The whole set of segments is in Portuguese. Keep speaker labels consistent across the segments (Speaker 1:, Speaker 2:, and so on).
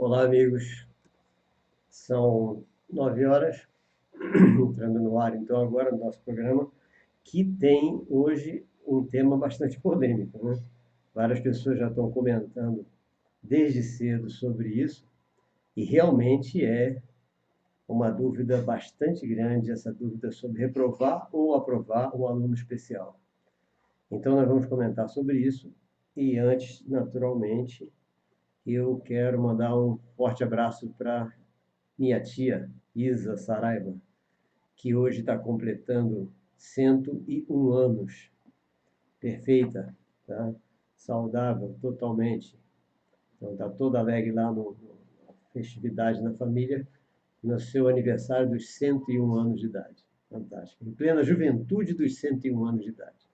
Speaker 1: Olá, amigos. São 9 horas, entrando no ar, então, agora, no nosso programa, que tem hoje um tema bastante polêmico, né? Várias pessoas já estão comentando desde cedo sobre isso, e realmente é uma dúvida bastante grande, essa dúvida sobre reprovar ou aprovar um aluno especial. Então, nós vamos comentar sobre isso, e antes, naturalmente, eu quero mandar um forte abraço para minha tia, Isa Saraiva, que hoje está completando 101 anos. Perfeita, tá? Saudável totalmente. Então está toda alegre lá na festividade na família, no seu aniversário dos 101 anos de idade. Fantástico. Em plena juventude dos 101 anos de idade.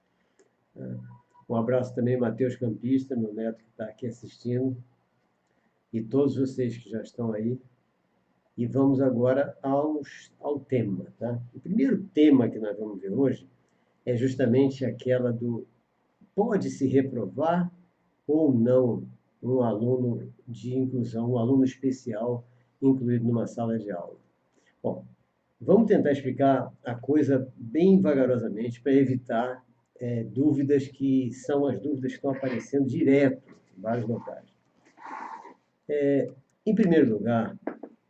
Speaker 1: Um abraço também, Matheus Campista, meu neto que está aqui assistindo, e todos vocês que já estão aí. E vamos agora ao tema. Tá? O primeiro tema que nós vamos ver hoje é justamente aquela do pode-se reprovar ou não um aluno de inclusão, um aluno especial incluído numa sala de aula. Bom, vamos tentar explicar a coisa bem vagarosamente para evitar dúvidas que são as dúvidas que estão aparecendo direto em vários locais. Em primeiro lugar,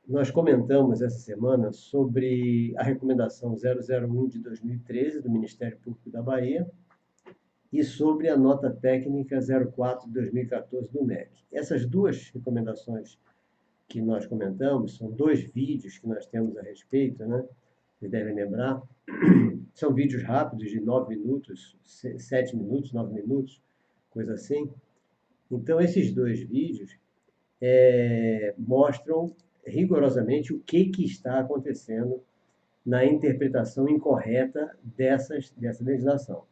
Speaker 1: nós comentamos essa semana sobre a recomendação 001 de 2013 do Ministério Público da Bahia e sobre a nota técnica 04 de 2014 do MEC. Essas duas recomendações que nós comentamos, são dois vídeos que nós temos a respeito, né? Vocês devem lembrar. São vídeos rápidos, de 9 minutos, 7 minutos, 9 minutos, coisa assim. Então, esses dois vídeos mostram rigorosamente o que está acontecendo na interpretação incorreta dessa legislação.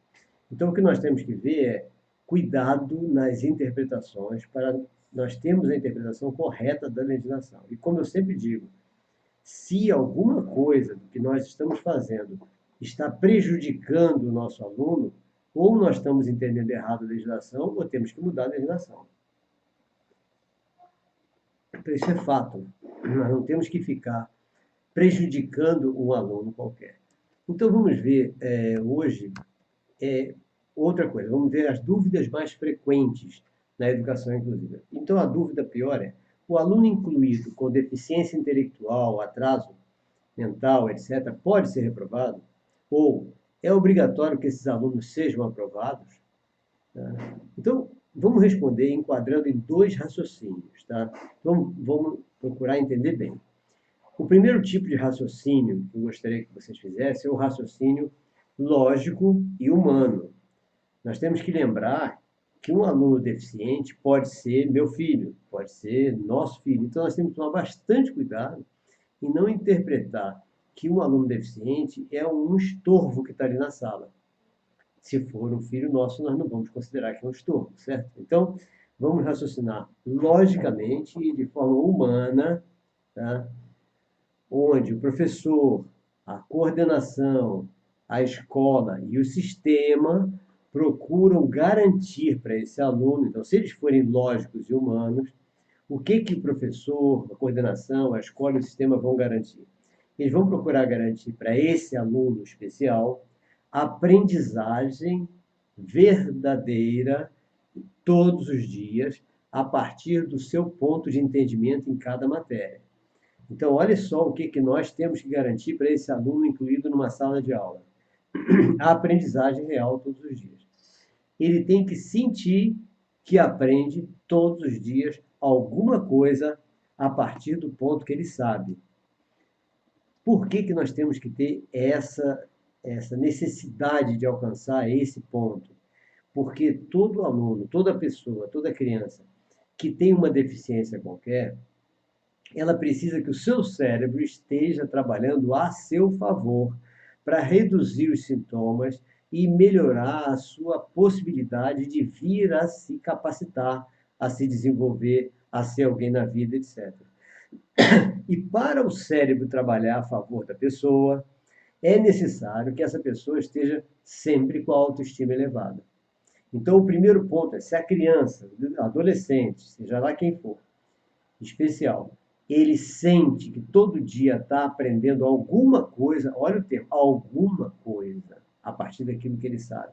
Speaker 1: Então, o que nós temos que ver é cuidado nas interpretações para nós termos a interpretação correta da legislação. E como eu sempre digo, se alguma coisa do que nós estamos fazendo está prejudicando o nosso aluno, ou nós estamos entendendo errado a legislação, ou temos que mudar a legislação. Então, isso é fato. Nós não temos que ficar prejudicando um aluno qualquer. Então, vamos ver hoje outra coisa. Vamos ver as dúvidas mais frequentes na educação inclusiva. Então, a dúvida pior é: o aluno incluído com deficiência intelectual, atraso mental, etc., pode ser reprovado? Ou é obrigatório que esses alunos sejam aprovados? Então, vamos responder enquadrando em dois raciocínios. Tá? Vamos procurar entender bem. O primeiro tipo de raciocínio que eu gostaria que vocês fizessem é o raciocínio lógico e humano. Nós temos que lembrar que um aluno deficiente pode ser meu filho, pode ser nosso filho. Então, nós temos que tomar bastante cuidado em não interpretar que um aluno deficiente é um estorvo que está ali na sala. Se for um filho nosso, nós não vamos considerar que é um estorvo, certo? Então, vamos raciocinar logicamente e de forma humana, tá? Onde o professor, a coordenação, a escola e o sistema procuram garantir para esse aluno. Então, se eles forem lógicos e humanos, o que o professor, a coordenação, a escola e o sistema vão garantir? Eles vão procurar garantir para esse aluno especial aprendizagem verdadeira todos os dias, a partir do seu ponto de entendimento em cada matéria. Então, olha só o que nós temos que garantir para esse aluno incluído numa sala de aula. A aprendizagem real todos os dias. Ele tem que sentir que aprende todos os dias alguma coisa a partir do ponto que ele sabe. Por que nós temos que ter essa necessidade de alcançar esse ponto? Porque todo aluno, toda pessoa, toda criança que tem uma deficiência qualquer, ela precisa que o seu cérebro esteja trabalhando a seu favor para reduzir os sintomas e melhorar a sua possibilidade de vir a se capacitar, a se desenvolver, a ser alguém na vida, etc. E para o cérebro trabalhar a favor da pessoa, é necessário que essa pessoa esteja sempre com a autoestima elevada. Então, o primeiro ponto é: se a criança, adolescente, seja lá quem for, especial, ele sente que todo dia está aprendendo alguma coisa, olha o termo, alguma coisa, a partir daquilo que ele sabe.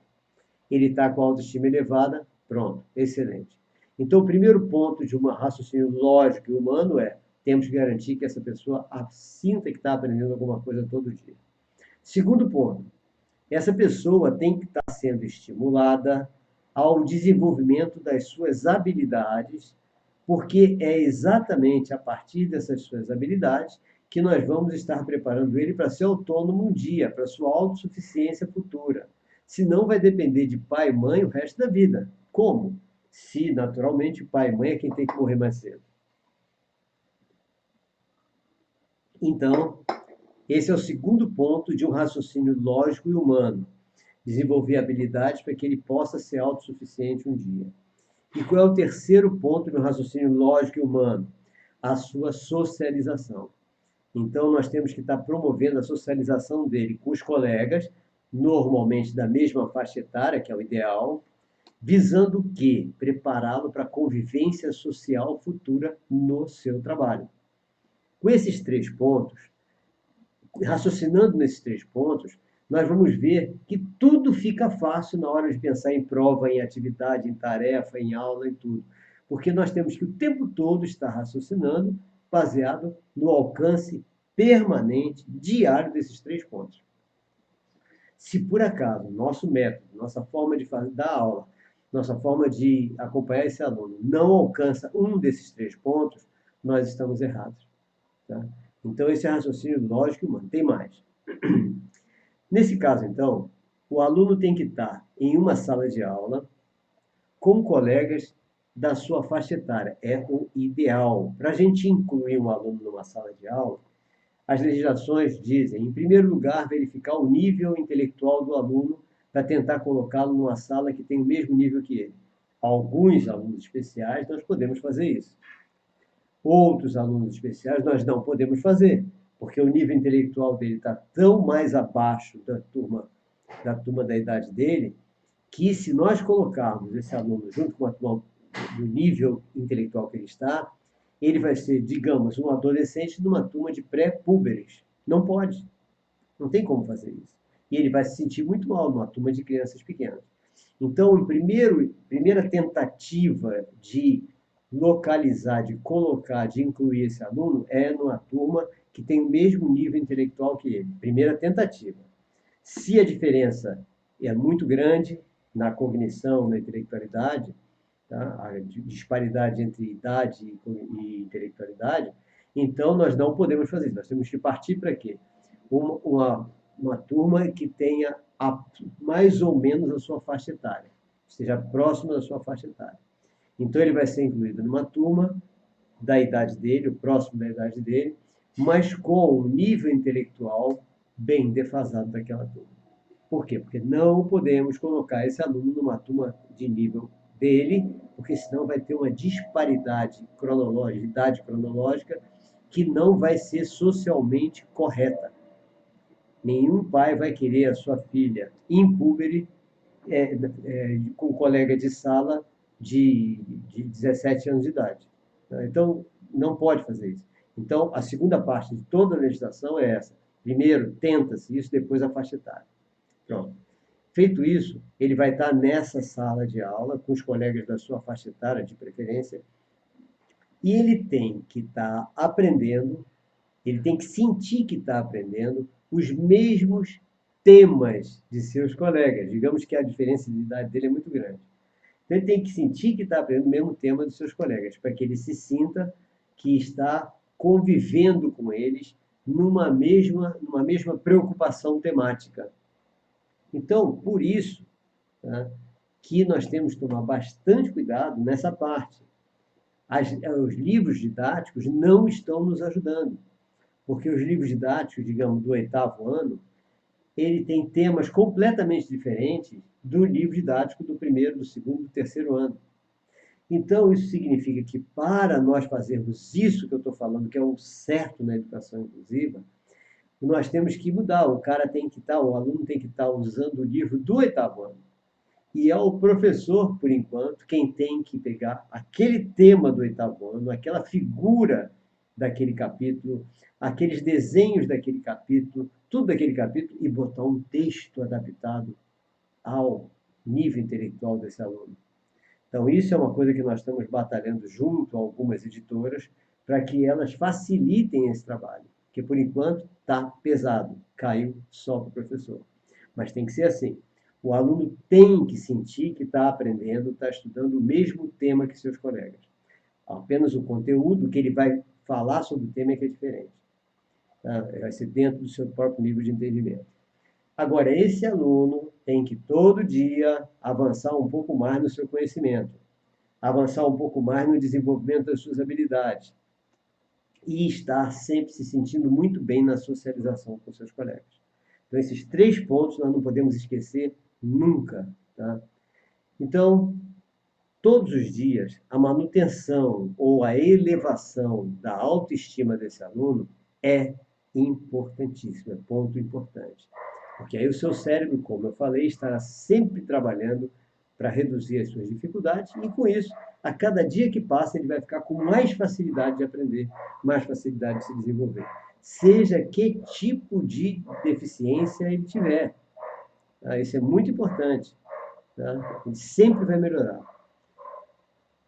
Speaker 1: Ele está com a autoestima elevada, pronto, excelente. Então, o primeiro ponto de um raciocínio lógico e humano é: temos que garantir que essa pessoa sinta que está aprendendo alguma coisa todo dia. Segundo ponto, essa pessoa tem que estar sendo estimulada ao desenvolvimento das suas habilidades, porque é exatamente a partir dessas suas habilidades que nós vamos estar preparando ele para ser autônomo um dia, para sua autossuficiência futura. Senão vai depender de pai e mãe o resto da vida. Como? Se, naturalmente, o pai e mãe é quem tem que morrer mais cedo. Então, esse é o segundo ponto de um raciocínio lógico e humano. Desenvolver habilidades para que ele possa ser autossuficiente um dia. E qual é o terceiro ponto do raciocínio lógico e humano? A sua socialização. Então, nós temos que estar promovendo a socialização dele com os colegas, normalmente da mesma faixa etária, que é o ideal, visando o quê? Prepará-lo para a convivência social futura no seu trabalho. Com esses 3 pontos, raciocinando nesses 3 pontos, nós vamos ver que tudo fica fácil na hora de pensar em prova, em atividade, em tarefa, em aula, em tudo. Porque nós temos que o tempo todo estar raciocinando baseado no alcance permanente, diário desses 3 pontos. Se por acaso nosso método, nossa forma de dar aula, nossa forma de acompanhar esse aluno não alcança um desses 3 pontos, nós estamos errados. Tá? Então, esse é raciocínio lógico e humano. Tem mais. Nesse caso, então, o aluno tem que estar em uma sala de aula com colegas da sua faixa etária. É o ideal. Para a gente incluir um aluno numa sala de aula, as legislações dizem, em primeiro lugar, verificar o nível intelectual do aluno para tentar colocá-lo numa sala que tem o mesmo nível que ele. Alguns alunos especiais, nós podemos fazer isso. Outros alunos especiais nós não podemos fazer, porque o nível intelectual dele está tão mais abaixo da turma da idade dele, que se nós colocarmos esse aluno junto com a turma do nível intelectual que ele está, ele vai ser, digamos, um adolescente numa turma de pré-púberes. Não pode. Não tem como fazer isso. E ele vai se sentir muito mal numa turma de crianças pequenas. Então, primeira tentativa de localizar, de colocar, de incluir esse aluno é numa turma que tem o mesmo nível intelectual que ele. Primeira tentativa. Se a diferença é muito grande na cognição, na intelectualidade, tá? A disparidade entre idade e intelectualidade, então nós não podemos fazer isso. Nós temos que partir para quê? Uma turma que tenha mais ou menos a sua faixa etária, esteja próxima da sua faixa etária. Então ele vai ser incluído numa turma da idade dele, o próximo da idade dele, mas com um nível intelectual bem defasado daquela turma. Por quê? Porque não podemos colocar esse aluno numa turma de nível dele, porque senão vai ter uma disparidade cronológica, idade cronológica, que não vai ser socialmente correta. Nenhum pai vai querer a sua filha impúbere com um colega de sala de 17 anos de idade. Então, não pode fazer isso. Então, a segunda parte de toda a legislação é essa. Primeiro, tenta-se isso, depois a faixa etária. Pronto. Feito isso, ele vai estar nessa sala de aula, com os colegas da sua faixa etária, de preferência, e ele tem que estar aprendendo, ele tem que sentir que está aprendendo os mesmos temas de seus colegas. Digamos que a diferença de idade dele é muito grande. Então, ele tem que sentir que está aprendendo o mesmo tema dos seus colegas, para que ele se sinta que está convivendo com eles numa mesma preocupação temática. Então, por isso, tá, que nós temos que tomar bastante cuidado nessa parte. Os livros didáticos não estão nos ajudando, porque os livros didáticos, digamos, do 8º ano, ele tem temas completamente diferentes do livro didático do 1º, do 2º, do 3º ano. Então, isso significa que para nós fazermos isso que eu estou falando, que é o certo na educação inclusiva, nós temos que mudar. O aluno tem que estar usando o livro do 8º ano. e é o professor, por enquanto, quem tem que pegar aquele tema do oitavo ano, aquela figura daquele capítulo, aqueles desenhos daquele capítulo, tudo daquele capítulo, e botar um texto adaptado ao nível intelectual desse aluno. Então, isso é uma coisa que nós estamos batalhando junto a algumas editoras para que elas facilitem esse trabalho, que por enquanto está pesado, caiu só para o professor. Mas tem que ser assim. O aluno tem que sentir que está aprendendo, está estudando o mesmo tema que seus colegas. Apenas o conteúdo que ele vai falar sobre o tema é que é diferente. Tá? Vai ser dentro do seu próprio nível de entendimento. Agora, esse aluno tem que todo dia avançar um pouco mais no seu conhecimento, avançar um pouco mais no desenvolvimento das suas habilidades e estar sempre se sentindo muito bem na socialização com seus colegas. Então, esses 3 pontos nós não podemos esquecer nunca. Tá? Então, todos os dias, a manutenção ou a elevação da autoestima desse aluno é importantíssima, é ponto importante. Porque aí o seu cérebro, como eu falei, estará sempre trabalhando para reduzir as suas dificuldades e, com isso, a cada dia que passa, ele vai ficar com mais facilidade de aprender, mais facilidade de se desenvolver. Seja que tipo de deficiência ele tiver. Tá? Isso é muito importante. Tá? Ele sempre vai melhorar.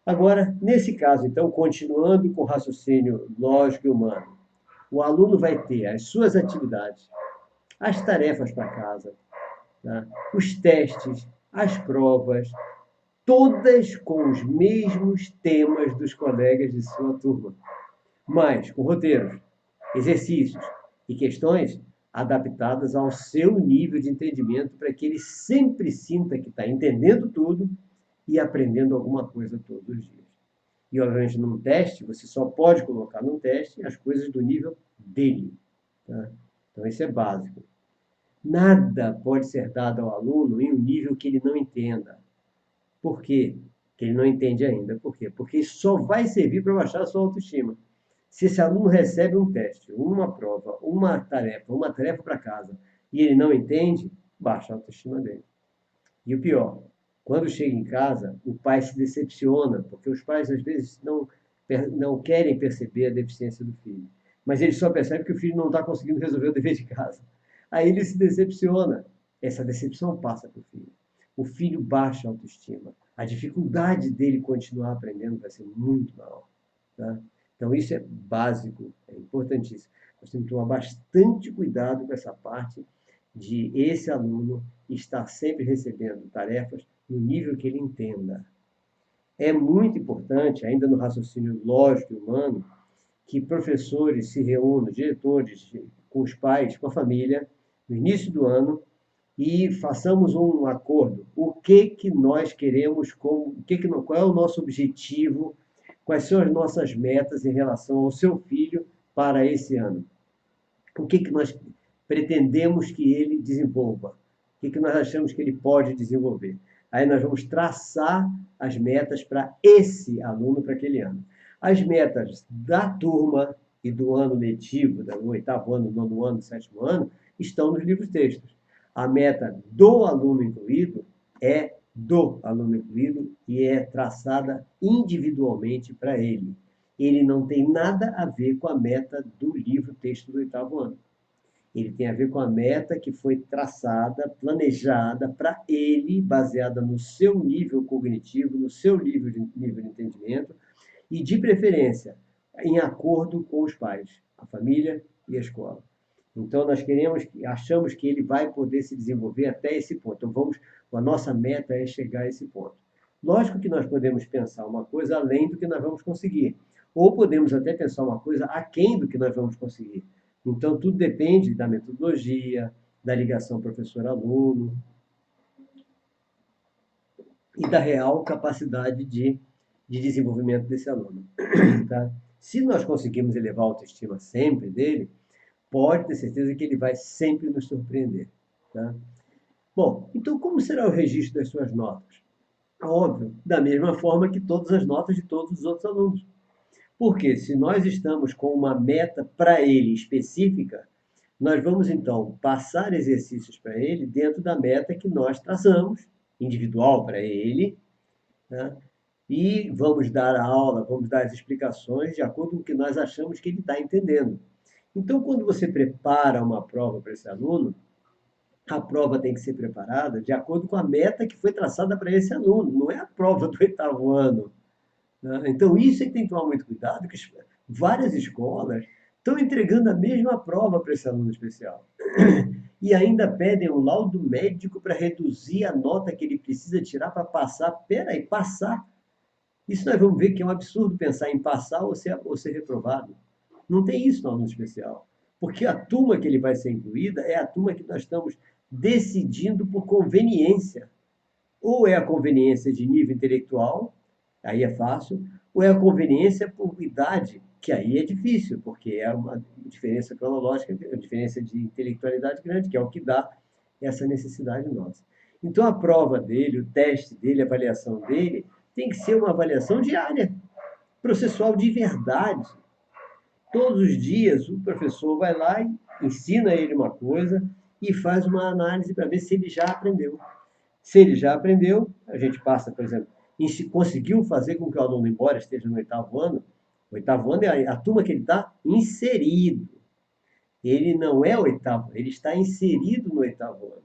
Speaker 1: Agora, nesse caso, então, continuando com o raciocínio lógico e humano, o aluno vai ter as suas atividades, as tarefas para casa, tá? Os testes, as provas, todas com os mesmos temas dos colegas de sua turma, mas com roteiros, exercícios e questões adaptadas ao seu nível de entendimento para que ele sempre sinta que está entendendo tudo e aprendendo alguma coisa todos os dias. E, obviamente, num teste, você só pode colocar num teste as coisas do nível dele. Tá? Então, isso é básico. Nada pode ser dado ao aluno em um nível que ele não entenda. Por quê? Que ele não entende ainda. Por quê? Porque isso só vai servir para baixar a sua autoestima. Se esse aluno recebe um teste, uma prova, uma tarefa para casa, e ele não entende, baixa a autoestima dele. E o pior, quando chega em casa, o pai se decepciona, porque os pais às vezes não querem perceber a deficiência do filho. Mas ele só percebe que o filho não está conseguindo resolver o dever de casa. Aí ele se decepciona. Essa decepção passa para o filho. O filho baixa a autoestima. A dificuldade dele continuar aprendendo vai ser muito maior. Tá? Então, isso é básico, é importantíssimo. Nós temos que tomar bastante cuidado com essa parte de esse aluno estar sempre recebendo tarefas no nível que ele entenda. É muito importante, ainda no raciocínio lógico e humano, que professores se reúnam, diretores, com os pais, com a família, no início do ano, e façamos um acordo. O que nós queremos, qual é o nosso objetivo, quais são as nossas metas em relação ao seu filho para esse ano. O que nós pretendemos que ele desenvolva? O que nós achamos que ele pode desenvolver? Aí nós vamos traçar as metas para esse aluno, para aquele ano. As metas da turma e do ano letivo, do oitavo ano, nono ano, sétimo ano, estão nos livros textos. A meta do aluno incluído é do aluno incluído e é traçada individualmente para ele. Ele não tem nada a ver com a meta do livro texto do oitavo ano. Ele tem a ver com a meta que foi traçada, planejada para ele, baseada no seu nível cognitivo, no seu nível de entendimento, e, de preferência, em acordo com os pais, a família e a escola. Então, achamos que ele vai poder se desenvolver até esse ponto. Então, a nossa meta é chegar a esse ponto. Lógico que nós podemos pensar uma coisa além do que nós vamos conseguir, ou podemos até pensar uma coisa aquém do que nós vamos conseguir. Então, tudo depende da metodologia, da ligação professor-aluno e da real capacidade de desenvolvimento desse aluno. Tá? Se nós conseguirmos elevar a autoestima sempre dele, pode ter certeza que ele vai sempre nos surpreender. Tá? Bom, então como será o registro das suas notas? Óbvio, da mesma forma que todas as notas de todos os outros alunos. Porque se nós estamos com uma meta para ele específica, nós vamos então passar exercícios para ele dentro da meta que nós traçamos individual para ele, né? E vamos dar a aula, vamos dar as explicações de acordo com o que nós achamos que ele está entendendo. Então, quando você prepara uma prova para esse aluno, a prova tem que ser preparada de acordo com a meta que foi traçada para esse aluno, não é a prova do oitavo ano, né? Então, isso é que tem que tomar muito cuidado, que várias escolas estão entregando a mesma prova para esse aluno especial. E ainda pedem um laudo médico para reduzir a nota que ele precisa tirar para passar. Peraí, passar? Isso nós vamos ver que é um absurdo pensar em passar ou ser reprovado. Não tem isso no aluno especial. Porque a turma que ele vai ser incluída é a turma que nós estamos decidindo por conveniência. Ou é a conveniência de nível intelectual, aí é fácil, ou é a conveniência por idade, que aí é difícil, porque é uma diferença cronológica, uma diferença de intelectualidade grande, que é o que dá essa necessidade nossa. Então, a prova dele, o teste dele, a avaliação dele, tem que ser uma avaliação diária, processual de verdade. Todos os dias, o professor vai lá e ensina ele uma coisa e faz uma análise para ver se ele já aprendeu. Se ele já aprendeu, a gente passa, por exemplo, e se conseguiu fazer com que o aluno, embora esteja no oitavo ano é a turma que ele está inserido. Ele não é oitavo, ele está inserido no oitavo ano.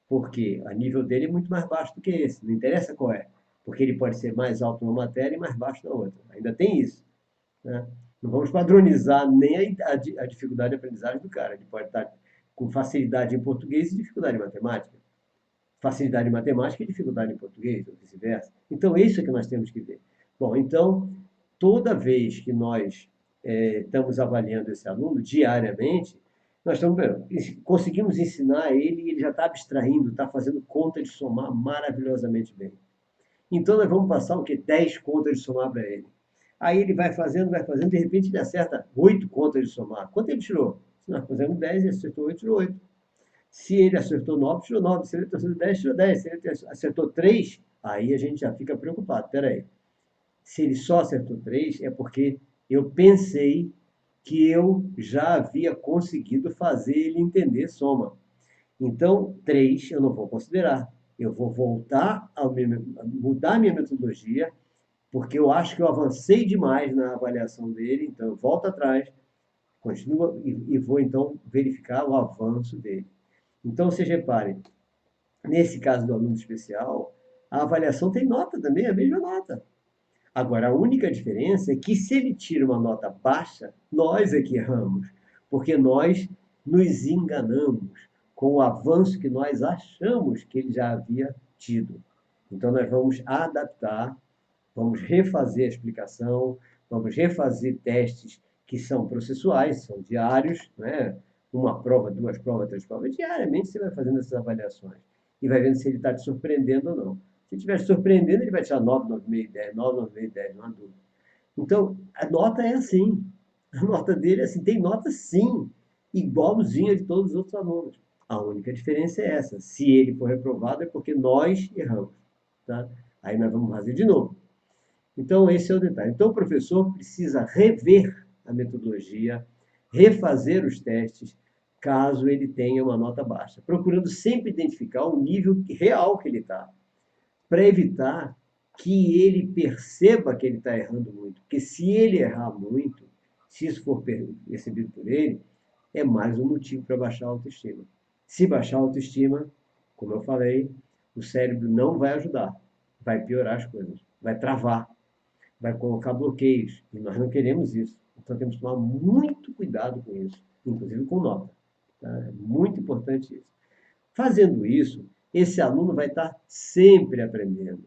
Speaker 1: Porque a nível dele é muito mais baixo do que esse, não interessa qual é. Porque ele pode ser mais alto numa matéria e mais baixo na outra. Ainda tem isso, né? Não vamos padronizar nem a dificuldade de aprendizagem do cara. Ele pode estar com facilidade em português e dificuldade em matemática. Facilidade em matemática e dificuldade em português, ou vice-versa. Então, isso é que nós temos que ver. Bom, então, toda vez que nós estamos avaliando esse aluno diariamente, nós estamos conseguimos ensinar ele e ele já está abstraindo, está fazendo conta de somar maravilhosamente bem. Então, nós vamos passar o quê? 10 contas de somar para ele. Aí ele vai fazendo, de repente ele acerta 8 contas de somar. Quanto ele tirou? Se nós fizemos 10, ele acertou 8, tirou 8. Se ele acertou 9, tirou 9. Se ele acertou 10, tirou 10. Se ele acertou 3, aí a gente já fica preocupado. Espera aí. Se ele só acertou 3, é porque eu pensei que eu já havia conseguido fazer ele entender soma. Então, 3 eu não vou considerar. Eu vou voltar a mudar a minha metodologia, porque eu acho que eu avancei demais na avaliação dele, então eu volto atrás, continuo e vou então verificar o avanço dele. Então, vocês reparem, nesse caso do aluno especial, a avaliação tem nota também, a mesma nota. Agora, a única diferença é que se ele tira uma nota baixa, nós é que erramos, porque nós nos enganamos com o avanço que nós achamos que ele já havia tido. Então, nós vamos adaptar, vamos refazer a explicação, vamos refazer testes que são processuais, são diários, né? Uma prova, duas provas, três provas. Diariamente você vai fazendo essas avaliações e vai vendo se ele está te surpreendendo ou não. Se estiver te surpreendendo, ele vai tirar 9, 9,5, 10, 9, 9,5, 10, não há dúvida. Então, a nota é assim. A nota dele é assim, tem nota sim, igualzinha de todos os outros alunos. A única diferença é essa. Se ele for reprovado, é porque nós erramos. Tá? Aí nós vamos fazer de novo. Então, esse é o detalhe. Então, o professor precisa rever a metodologia, refazer os testes, caso ele tenha uma nota baixa, procurando sempre identificar o nível real que ele está, para evitar que ele perceba que ele está errando muito. Porque se ele errar muito, se isso for percebido por ele, é mais um motivo para baixar a autoestima. Se baixar a autoestima, como eu falei, o cérebro não vai ajudar, vai piorar as coisas, vai travar, vai colocar bloqueios, e nós não queremos isso. Então temos que tomar muito cuidado com isso, inclusive com nota. Tá? É muito importante isso. Fazendo isso, esse aluno vai estar sempre aprendendo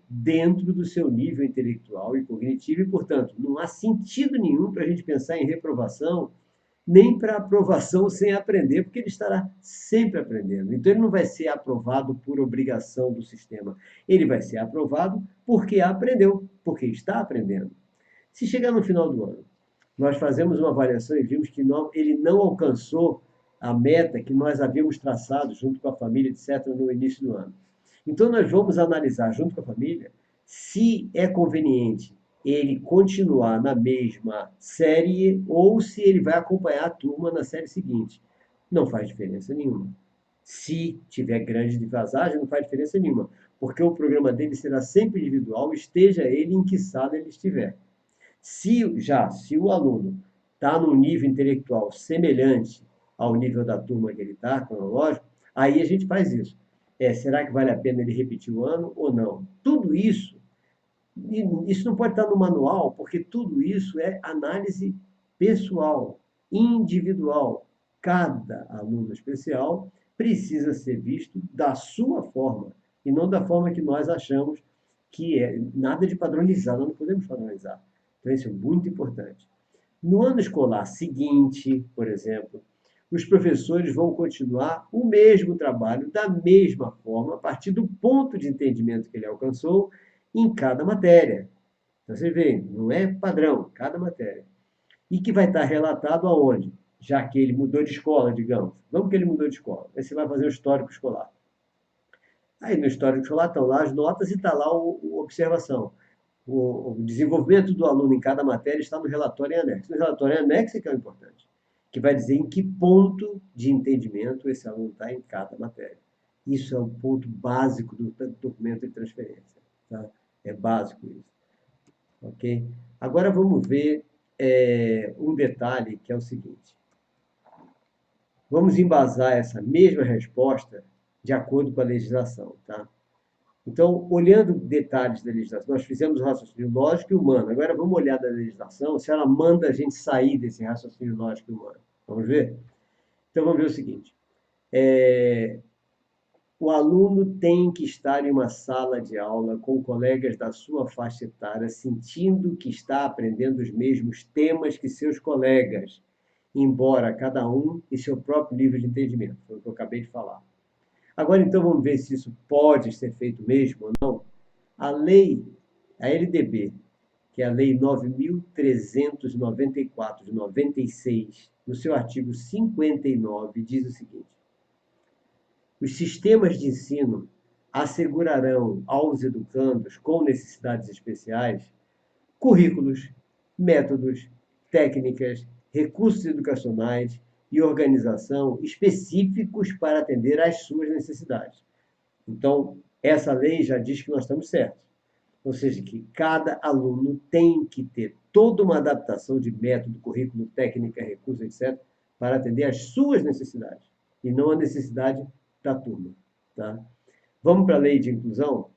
Speaker 1: dentro do seu nível intelectual e cognitivo, e, portanto, não há sentido nenhum para a gente pensar em reprovação, nem para aprovação sem aprender, porque ele estará sempre aprendendo. Então, ele não vai ser aprovado por obrigação do sistema. Ele vai ser aprovado porque aprendeu, porque está aprendendo. Se chegar no final do ano, nós fazemos uma avaliação e vimos que ele não alcançou a meta que nós havíamos traçado junto com a família, etc., no início do ano. Então, nós vamos analisar junto com a família se é conveniente ele continuar na mesma série ou se ele vai acompanhar a turma na série seguinte. Não faz diferença nenhuma. Se tiver grande defasagem, não faz diferença nenhuma, porque o programa dele será sempre individual, esteja ele em que sala ele estiver. Se o aluno está num nível intelectual semelhante ao nível da turma que ele está, cronológico, aí a gente faz isso. Será que vale a pena ele repetir o ano ou não? Tudo isso, isso não pode estar no manual, porque tudo isso é análise pessoal, individual. Cada aluno especial precisa ser visto da sua forma, e não da forma que nós achamos que é. Nada de padronizar, nós não podemos padronizar. Então, isso é muito importante. No ano escolar seguinte, por exemplo, os professores vão continuar o mesmo trabalho, da mesma forma, a partir do ponto de entendimento que ele alcançou em cada matéria. Então, você vê, não é padrão, cada matéria. E que vai estar relatado aonde? Já que ele mudou de escola, digamos. Vamos que ele mudou de escola. Aí você vai fazer o histórico escolar. Aí no histórico escolar estão lá as notas e está lá a observação. O desenvolvimento do aluno em cada matéria está no relatório em anexo. No relatório em anexo é que é o importante, que vai dizer em que ponto de entendimento esse aluno está em cada matéria. Isso é um ponto básico do documento de transferência. Tá? É básico isso. Ok? Agora vamos ver um detalhe que é o seguinte. Vamos embasar essa mesma resposta de acordo com a legislação. Tá? Então, olhando detalhes da legislação, nós fizemos o raciocínio lógico e humano. Agora vamos olhar da legislação se ela manda a gente sair desse raciocínio lógico e humano. Vamos ver? Então vamos ver o seguinte. O aluno tem que estar em uma sala de aula com colegas da sua faixa etária, sentindo que está aprendendo os mesmos temas que seus colegas, embora cada um em seu próprio nível de entendimento. Foi o que eu acabei de falar. Agora, então, vamos ver se isso pode ser feito mesmo ou não. A lei, a LDB, que é a Lei 9.394 de 96, no seu artigo 59, diz o seguinte: os sistemas de ensino assegurarão aos educandos com necessidades especiais currículos, métodos, técnicas, recursos educacionais e organização específicos para atender às suas necessidades. Então, essa lei já diz que nós estamos certos. Ou seja, que cada aluno tem que ter toda uma adaptação de método, currículo, técnica, recurso, etc., para atender às suas necessidades, e não a necessidade da turma. Tá? Vamos para a lei de inclusão?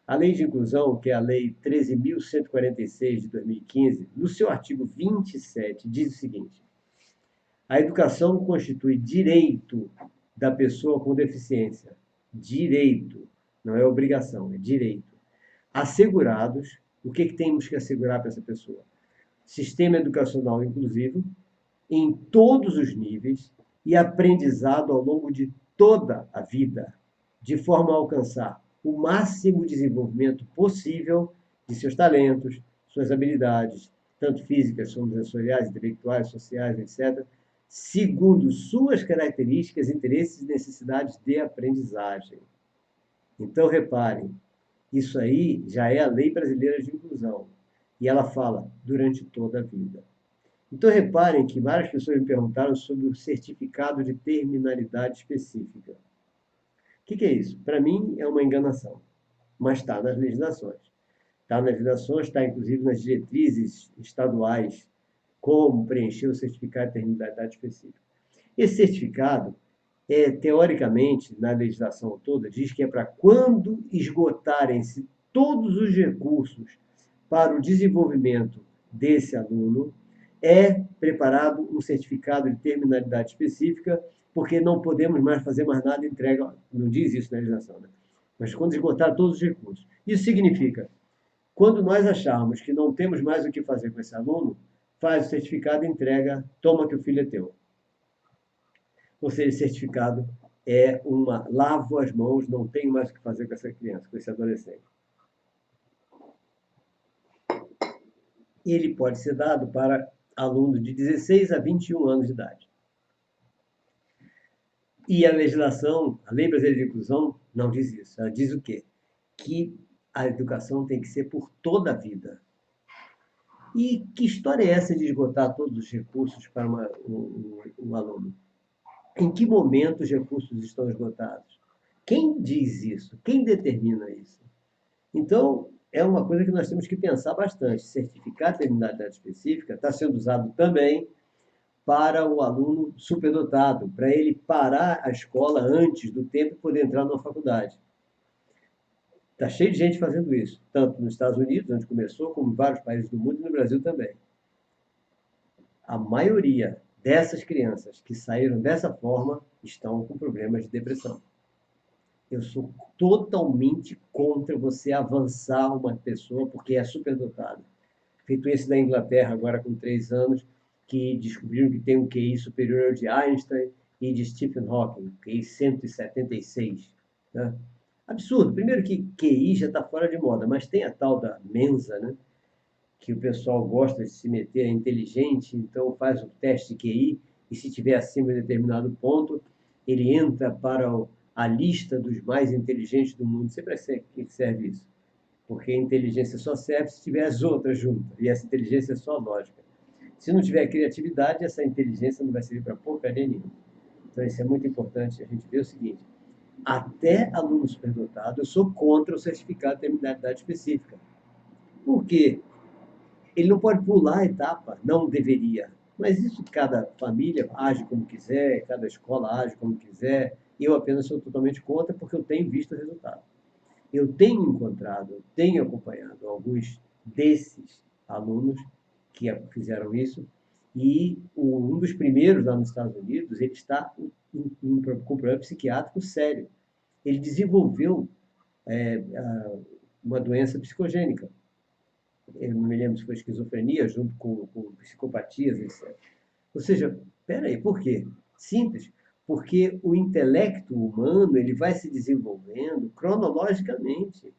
Speaker 1: A lei de inclusão, que é a Lei 13.146 de 2015, no seu artigo 27, diz o seguinte: a educação constitui direito da pessoa com deficiência. Direito, não é obrigação, é direito. Assegurados, o que temos que assegurar para essa pessoa? Sistema educacional inclusivo, em todos os níveis e aprendizado ao longo de toda a vida, de forma a alcançar o máximo desenvolvimento possível de seus talentos, suas habilidades, tanto físicas como sensoriais, intelectuais, sociais, etc., segundo suas características, interesses e necessidades de aprendizagem. Então, reparem, isso aí já é a Lei Brasileira de Inclusão. E ela fala durante toda a vida. Então, reparem que várias pessoas me perguntaram sobre o certificado de terminalidade específica. O que é isso? Para mim, é uma enganação, mas está nas legislações. Está nas legislações, está inclusive nas diretrizes estaduais, como preencher o certificado de terminalidade específica. Esse certificado, teoricamente, na legislação toda, diz que é para quando esgotarem-se todos os recursos para o desenvolvimento desse aluno, é preparado um certificado de terminalidade específica, porque não podemos mais fazer mais nada, entrega, não diz isso na legislação, né? Mas quando esgotar todos os recursos. Isso significa, quando nós acharmos que não temos mais o que fazer com esse aluno, faz o certificado e entrega, toma que o filho é teu. Ou seja, certificado é uma lavo as mãos, não tenho mais o que fazer com essa criança, com esse adolescente. Ele pode ser dado para alunos de 16 a 21 anos de idade. E a legislação, a Lei Brasileira de Inclusão, não diz isso. Ela diz o quê? Que a educação tem que ser por toda a vida. E que história é essa de esgotar todos os recursos para um aluno? Em que momento os recursos estão esgotados? Quem diz isso? Quem determina isso? Então, é uma coisa que nós temos que pensar bastante. Certificar a terminalidade específica está sendo usado também para o aluno superdotado, para ele parar a escola antes do tempo e poder entrar na faculdade. Está cheio de gente fazendo isso, tanto nos Estados Unidos, onde começou, como em vários países do mundo e no Brasil também. A maioria dessas crianças que saíram dessa forma estão com problemas de depressão. Eu sou totalmente contra você avançar uma pessoa porque é superdotada. Feito esse da Inglaterra, agora com 3 anos, que descobriram que tem um QI superior ao de Einstein e de Stephen Hawking, QI 176. Né? Absurdo. Primeiro que QI já está fora de moda, mas tem a tal da Mensa, né? Que o pessoal gosta de se meter, é inteligente, então faz o teste de QI e se tiver acima de determinado ponto, ele entra para a lista dos mais inteligentes do mundo. Você percebe que serve isso? Porque a inteligência só serve se tiver as outras juntas, e essa inteligência é só lógica. Se não tiver criatividade, essa inteligência não vai servir para porcaria nenhuma. Então, isso é muito importante a gente ver o seguinte: até aluno superdotado, eu sou contra o certificado de terminalidade específica. Por quê? Ele não pode pular a etapa, não deveria. Mas isso cada família age como quiser, cada escola age como quiser. Eu apenas sou totalmente contra porque eu tenho visto o resultado. Eu tenho encontrado, eu tenho acompanhado alguns desses alunos que fizeram isso, e um dos primeiros lá nos Estados Unidos, ele está com problema psiquiátrico sério. Ele desenvolveu uma doença psicogênica. Eu não me lembro se foi esquizofrenia, junto com psicopatias, etc. Ou seja, peraí, por quê? Simples, porque o intelecto humano ele vai se desenvolvendo cronologicamente.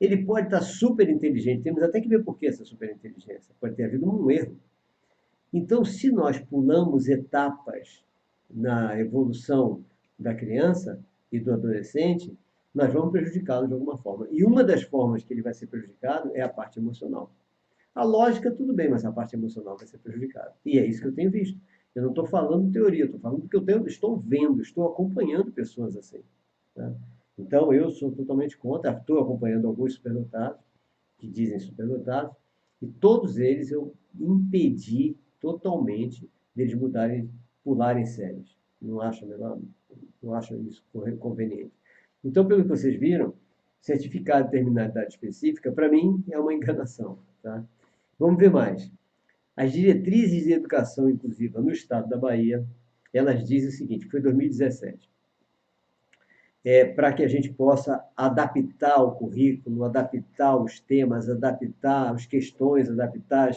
Speaker 1: Ele pode estar super inteligente, temos até que ver por que essa super inteligência. Pode ter havido um erro. Então, se nós pulamos etapas na evolução da criança e do adolescente, nós vamos prejudicá-lo de alguma forma. E uma das formas que ele vai ser prejudicado é a parte emocional. A lógica, tudo bem, mas a parte emocional vai ser prejudicada. E é isso que eu tenho visto. Eu não estou falando teoria, eu estou falando que estou vendo, estou acompanhando pessoas assim. Né? Então, eu sou totalmente contra, estou acompanhando alguns superdotados, que dizem superdotados, e todos eles eu impedi totalmente deles mudarem, pularem séries. Não acho melhor, não acho isso conveniente. Então, pelo que vocês viram, certificado de terminalidade específica, para mim, é uma enganação. Tá? Vamos ver mais. As diretrizes de educação inclusiva no estado da Bahia, elas dizem o seguinte, foi 2017, para que a gente possa adaptar o currículo, adaptar os temas, adaptar as questões, adaptar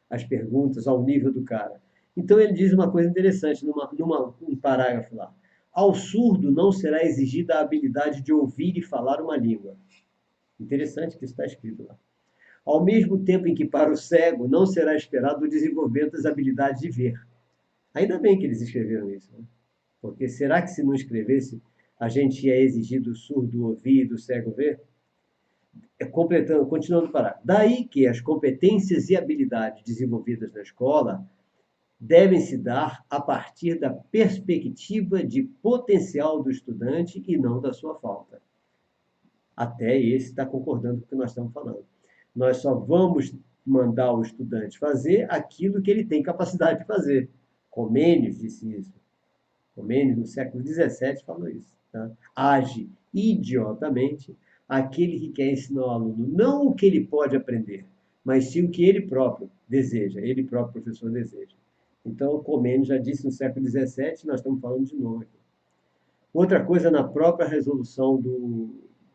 Speaker 1: as perguntas ao nível do cara. Então ele diz uma coisa interessante um parágrafo lá. Ao surdo não será exigida a habilidade de ouvir e falar uma língua. Interessante que isso está escrito lá. Ao mesmo tempo em que para o cego não será esperado o desenvolvimento das habilidades de ver. Ainda bem que eles escreveram isso, né? Porque será que se não escrevesse, a gente ia exigir do surdo ouvir e do cego ver? Continuando para. Daí que as competências e habilidades desenvolvidas na escola devem se dar a partir da perspectiva de potencial do estudante e não da sua falta. Até esse está concordando com o que nós estamos falando. Nós só vamos mandar o estudante fazer aquilo que ele tem capacidade de fazer. Comênios disse isso. Comênios, no século XVII, falou isso. Tá? Age idiotamente aquele que quer ensinar ao aluno não o que ele pode aprender, mas sim o que ele próprio deseja, ele próprio professor deseja. Então, Comênios já disse no século XVII, nós estamos falando de novo aqui. Outra coisa, na própria resolução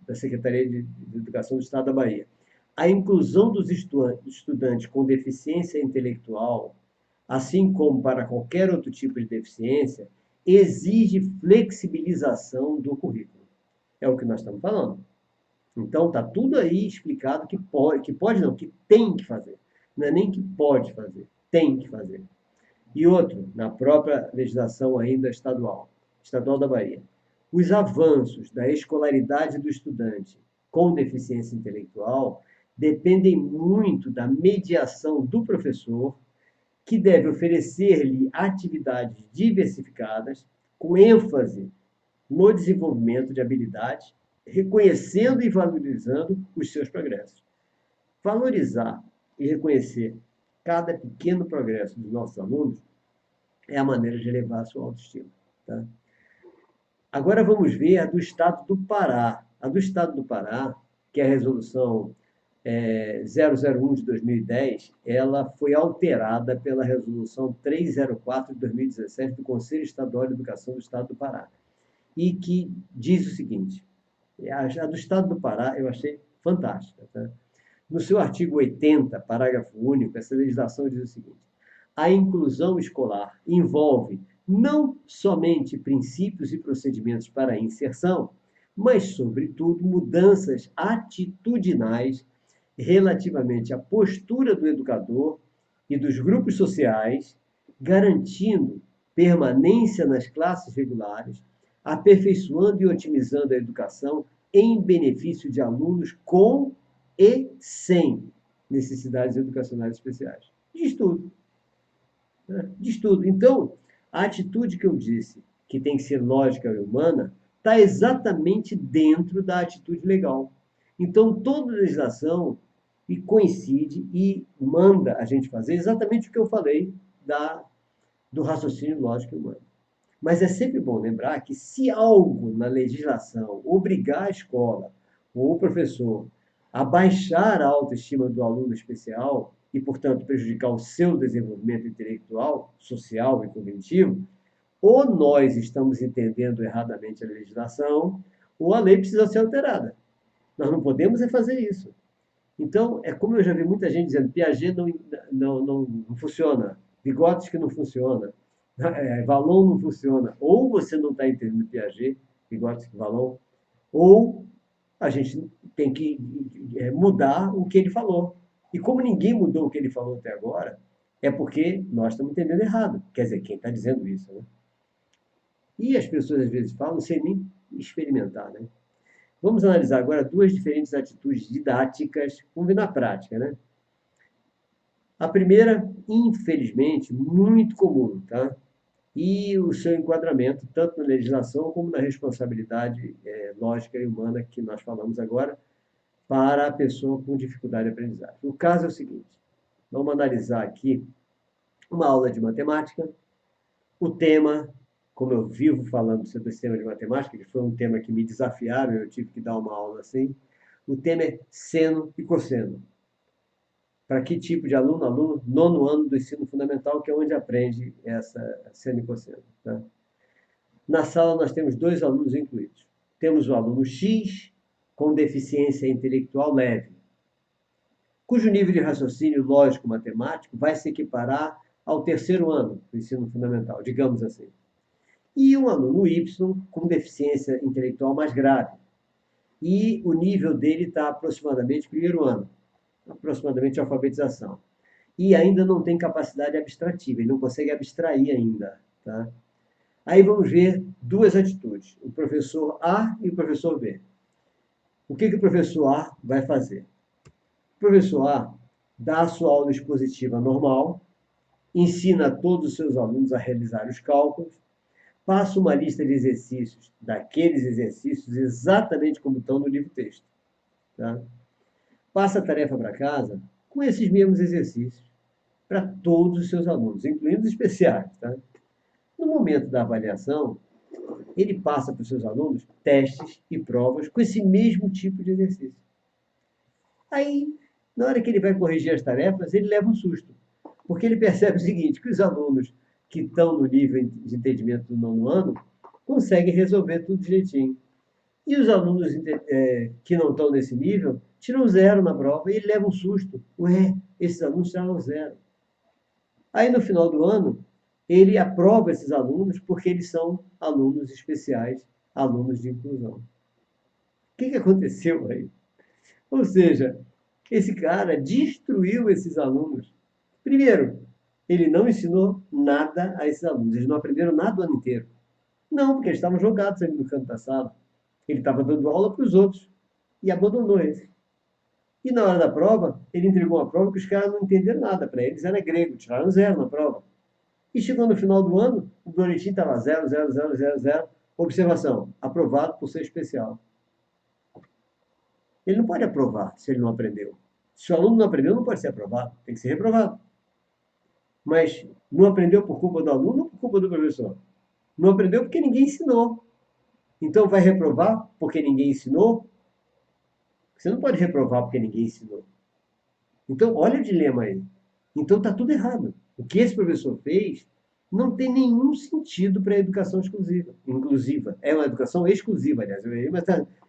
Speaker 1: da Secretaria de Educação do Estado da Bahia, a inclusão dos estudantes com deficiência intelectual, assim como para qualquer outro tipo de deficiência, exige flexibilização do currículo. É o que nós estamos falando. Então, está tudo aí explicado que pode não, que tem que fazer. Não é nem que pode fazer, tem que fazer. E outro, na própria legislação ainda estadual da Bahia, os avanços da escolaridade do estudante com deficiência intelectual dependem muito da mediação do professor, que deve oferecer-lhe atividades diversificadas, com ênfase no desenvolvimento de habilidades, reconhecendo e valorizando os seus progressos. Valorizar e reconhecer cada pequeno progresso dos nossos alunos é a maneira de elevar a sua autoestima. Tá? Agora vamos ver a do Estado do Pará. A do Estado do Pará, que é a resolução 001 de 2010, ela foi alterada pela resolução 304 de 2017 do Conselho Estadual de Educação do Estado do Pará, e que diz o seguinte, a do Estado do Pará eu achei fantástica. Tá? No seu artigo 80, parágrafo único, essa legislação diz o seguinte: a inclusão escolar envolve não somente princípios e procedimentos para a inserção, mas, sobretudo, mudanças atitudinais relativamente à postura do educador e dos grupos sociais, garantindo permanência nas classes regulares, aperfeiçoando e otimizando a educação em benefício de alunos com e sem necessidades educacionais especiais. Diz tudo. Né? Diz tudo. Então, a atitude que eu disse, que tem que ser lógica e humana, está exatamente dentro da atitude legal. Então, toda legislação coincide e manda a gente fazer exatamente o que eu falei do raciocínio lógico e humano. Mas é sempre bom lembrar que se algo na legislação obrigar a escola ou o professor a baixar a autoestima do aluno especial e, portanto, prejudicar o seu desenvolvimento intelectual, social e cognitivo, ou nós estamos entendendo erradamente a legislação, ou a lei precisa ser alterada. Nós não podemos fazer isso. Então, é como eu já vi muita gente dizendo, Piaget não funciona, Vygotsky não funciona, Vallon não funciona. Ou você não está entendendo Piaget, Vygotsky, Vallon, ou a gente tem que mudar o que ele falou. E como ninguém mudou o que ele falou até agora, é porque nós estamos entendendo errado. Quer dizer, quem está dizendo isso, né? E as pessoas às vezes falam sem nem experimentar, né? Vamos analisar agora duas diferentes atitudes didáticas, vamos ver na prática, né? A primeira, infelizmente, muito comum, tá? E o seu enquadramento, tanto na legislação como na responsabilidade lógica e humana que nós falamos agora, para a pessoa com dificuldade de aprendizagem. O caso é o seguinte, vamos analisar aqui uma aula de matemática, o tema, como eu vivo falando sobre esse tema de matemática, que foi um tema que me desafiaram, eu tive que dar uma aula assim, o tema é seno e cosseno. Para que tipo de aluno? Aluno nono ano do ensino fundamental, que é onde aprende essa seno e cosseno. Tá? Na sala nós temos dois alunos incluídos. Temos o aluno X, com deficiência intelectual leve, cujo nível de raciocínio lógico-matemático vai se equiparar ao terceiro ano do ensino fundamental, digamos assim. E um aluno Y, com deficiência intelectual mais grave. E o nível dele está aproximadamente primeiro ano, aproximadamente alfabetização. E ainda não tem capacidade abstrativa, ele não consegue abstrair ainda. Tá? Aí vamos ver duas atitudes, o professor A e o professor B. O que o professor A vai fazer? O professor A dá a sua aula expositiva normal, ensina todos os seus alunos a realizar os cálculos, passa uma lista de exercícios, daqueles exercícios exatamente como estão no livro texto. Tá? Passa a tarefa para casa com esses mesmos exercícios para todos os seus alunos, incluindo os especiais. Tá? No momento da avaliação, ele passa para os seus alunos testes e provas com esse mesmo tipo de exercício. Aí, na hora que ele vai corrigir as tarefas, ele leva um susto, porque ele percebe o seguinte, que os alunos que estão no nível de entendimento do nono ano conseguem resolver tudo direitinho. E os alunos que não estão nesse nível tiram zero na prova e ele leva um susto. Ué, esses alunos tiraram zero. Aí, no final do ano, ele aprova esses alunos porque eles são alunos especiais, alunos de inclusão. O que aconteceu aí? Ou seja, esse cara destruiu esses alunos. Primeiro, ele não ensinou nada a esses alunos. Eles não aprenderam nada o ano inteiro. Não, porque eles estavam jogados ali no canto da sala. Ele estava dando aula para os outros e abandonou esse. E na hora da prova, ele entregou uma prova que os caras não entenderam nada. Para eles era grego, tiraram zero na prova. E chegou no final do ano, o boletim estava 0, 0, 0, 0, 0. Observação, aprovado por ser especial. Ele não pode aprovar se ele não aprendeu. Se o aluno não aprendeu, não pode ser aprovado, tem que ser reprovado. Mas não aprendeu por culpa do aluno ou por culpa do professor? Não aprendeu porque ninguém ensinou. Então vai reprovar porque ninguém ensinou? Você não pode reprovar porque ninguém ensinou. Então, olha o dilema aí. Então está tudo errado. O que esse professor fez não tem nenhum sentido para a educação exclusiva. Inclusiva. É uma educação exclusiva, aliás. Mas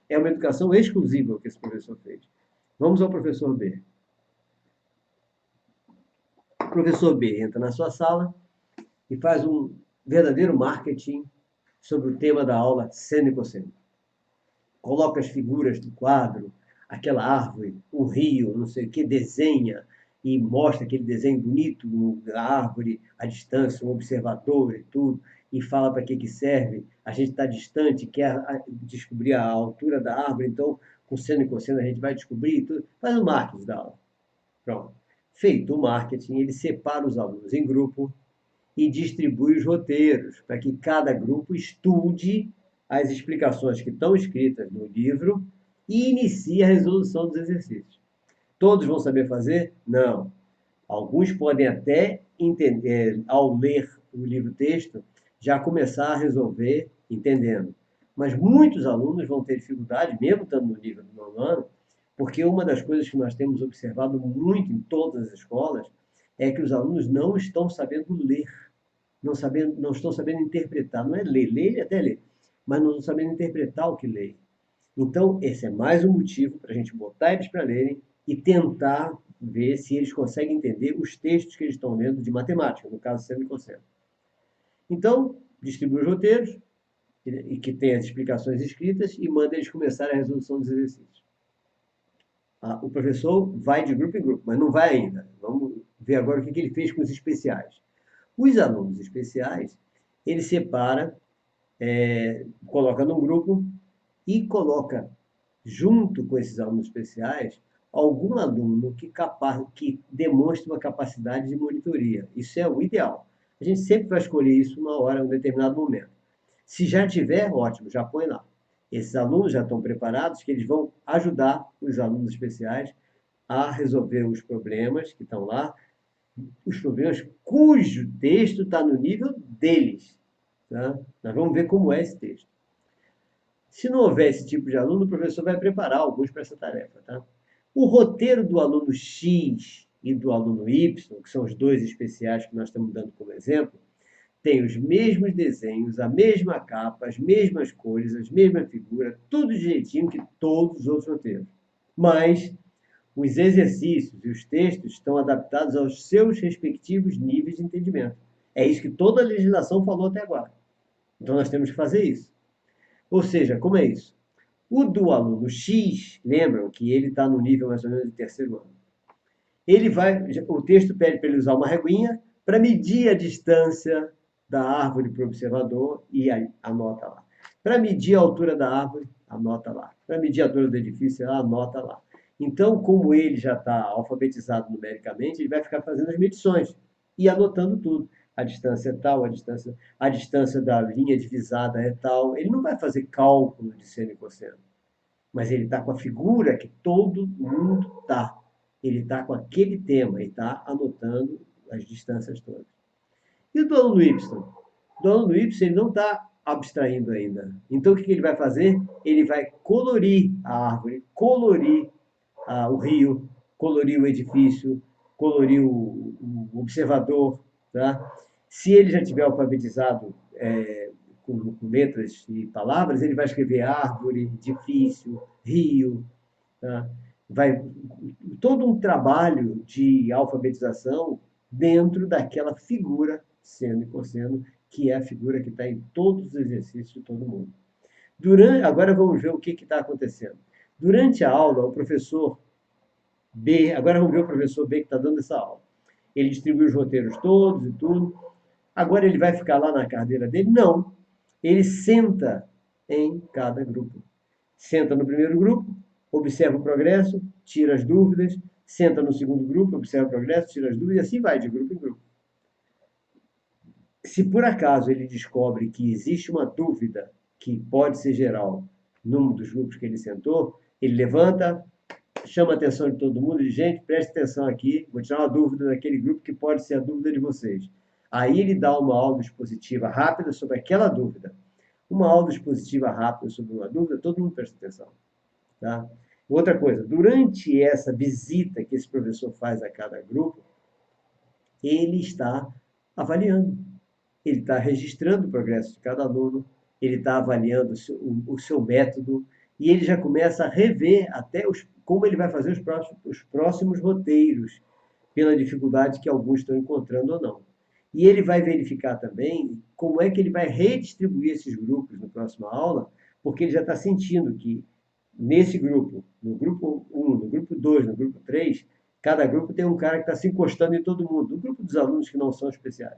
Speaker 1: é uma educação exclusiva o que esse professor fez. Vamos ao professor B. O professor B entra na sua sala e faz um verdadeiro marketing sobre o tema da aula seno e cosseno. Coloca as figuras do quadro, aquela árvore, um rio, não sei o que, desenha e mostra aquele desenho bonito da árvore, a distância, um observador e tudo, e fala para que serve. A gente está distante, quer descobrir a altura da árvore, então com seno e cosseno a gente vai descobrir e tudo. Faz o marketing da aula. Pronto. Feito o marketing, ele separa os alunos em grupo e distribui os roteiros para que cada grupo estude as explicações que estão escritas no livro e inicie a resolução dos exercícios. Todos vão saber fazer? Não. Alguns podem até entender, ao ler o livro-texto, já começar a resolver entendendo. Mas muitos alunos vão ter dificuldade, mesmo estando no nível do nono ano, porque uma das coisas que nós temos observado muito em todas as escolas é que os alunos não estão sabendo ler, não estão sabendo interpretar. Não é ler, ler ele até lê, mas não estão sabendo interpretar o que lê. Então, esse é mais um motivo para a gente botar eles para lerem e tentar ver se eles conseguem entender os textos que eles estão lendo de matemática, no caso, seno e cosseno. Então, distribui os roteiros, e que tem as explicações escritas, e manda eles começarem a resolução dos exercícios. O professor vai de grupo em grupo, mas não vai ainda. Vamos ver agora o que ele fez com os especiais. Os alunos especiais, ele separa, coloca num grupo e coloca junto com esses alunos especiais algum aluno que demonstre uma capacidade de monitoria. Isso é o ideal. A gente sempre vai escolher isso numa hora, em um determinado momento. Se já tiver, ótimo, já põe lá. Esses alunos já estão preparados, que eles vão ajudar os alunos especiais a resolver os problemas que estão lá, os problemas cujo texto está no nível deles. Tá? Nós vamos ver como é esse texto. Se não houver esse tipo de aluno, o professor vai preparar alguns para essa tarefa. Tá? O roteiro do aluno X e do aluno Y, que são os dois especiais que nós estamos dando como exemplo, tem os mesmos desenhos, a mesma capa, as mesmas cores, as mesmas figuras, tudo direitinho que todos os outros roteiros. Mas os exercícios e os textos estão adaptados aos seus respectivos níveis de entendimento. É isso que toda a legislação falou até agora. Então nós temos que fazer isso. Ou seja, como é isso? O do aluno X, lembram que ele está no nível mais ou menos de terceiro ano. O texto pede para ele usar uma reguinha para medir a distância da árvore para o observador e anota lá. Para medir a altura da árvore, anota lá. Para medir a altura do edifício, anota lá. Então, como ele já está alfabetizado numericamente, ele vai ficar fazendo as medições e anotando tudo. A distância é tal, a distância da linha divisada é tal. Ele não vai fazer cálculo de seno e cosseno, mas ele está com a figura que todo mundo está. Ele está com aquele tema e está anotando as distâncias todas. E o do aluno Y? Do aluno Y, ele não está abstraindo ainda. Então, o que ele vai fazer? Ele vai colorir a árvore, colorir o rio, colorir o edifício, colorir o observador. Tá? Se ele já tiver alfabetizado com letras e palavras, ele vai escrever árvore, edifício, rio. Tá? Vai todo um trabalho de alfabetização dentro daquela figura seno e cosseno, que é a figura que está em todos os exercícios de todo mundo. Agora vamos ver o que está acontecendo. Durante a aula, o professor B, agora vamos ver o professor B que está dando essa aula. Ele distribui os roteiros todos e tudo. Agora ele vai ficar lá na cadeira dele? Não. Ele senta em cada grupo. Senta no primeiro grupo, observa o progresso, tira as dúvidas, senta no segundo grupo, observa o progresso, tira as dúvidas, e assim vai, de grupo em grupo. Se por acaso ele descobre que existe uma dúvida que pode ser geral num dos grupos que ele sentou, ele levanta, chama a atenção de todo mundo e diz, gente, preste atenção aqui, vou tirar uma dúvida daquele grupo que pode ser a dúvida de vocês. Aí ele dá uma aula expositiva rápida sobre aquela dúvida. Uma aula expositiva rápida sobre uma dúvida, todo mundo presta atenção. Tá? Outra coisa, durante essa visita que esse professor faz a cada grupo, ele está avaliando, ele está registrando o progresso de cada aluno, ele está avaliando o seu método, e ele já começa a rever até como ele vai fazer os próximos roteiros, pela dificuldade que alguns estão encontrando ou não. E ele vai verificar também como é que ele vai redistribuir esses grupos na próxima aula, porque ele já está sentindo que nesse grupo, no grupo 1, no grupo 2, no grupo 3, cada grupo tem um cara que está se encostando em todo mundo, no grupo dos alunos que não são especiais.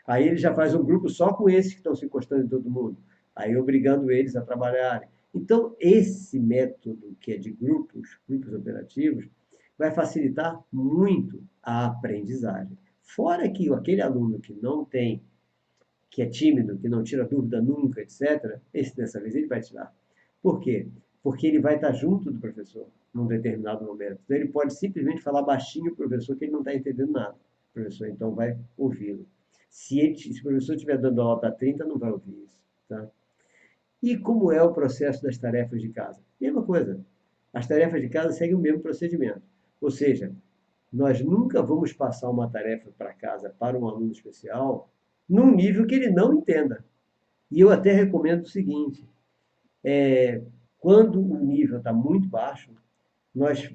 Speaker 1: Aí ele já faz um grupo só com esses que estão se encostando em todo mundo, aí obrigando eles a trabalharem. Então, esse método que é de grupos operativos, vai facilitar muito a aprendizagem. Fora que aquele aluno que não tem, que é tímido, que não tira dúvida nunca, etc., esse dessa vez ele vai tirar. Por quê? Porque ele vai estar junto do professor num determinado momento. Então, ele pode simplesmente falar baixinho para o professor que ele não está entendendo nada. O professor, então, vai ouvi-lo. Se o professor estiver dando aula para 30, não vai ouvir isso. Tá? E como é o processo das tarefas de casa? Mesma coisa. As tarefas de casa seguem o mesmo procedimento. Ou seja, nós nunca vamos passar uma tarefa para casa para um aluno especial num nível que ele não entenda. E eu até recomendo o seguinte: quando o nível está muito baixo, nós,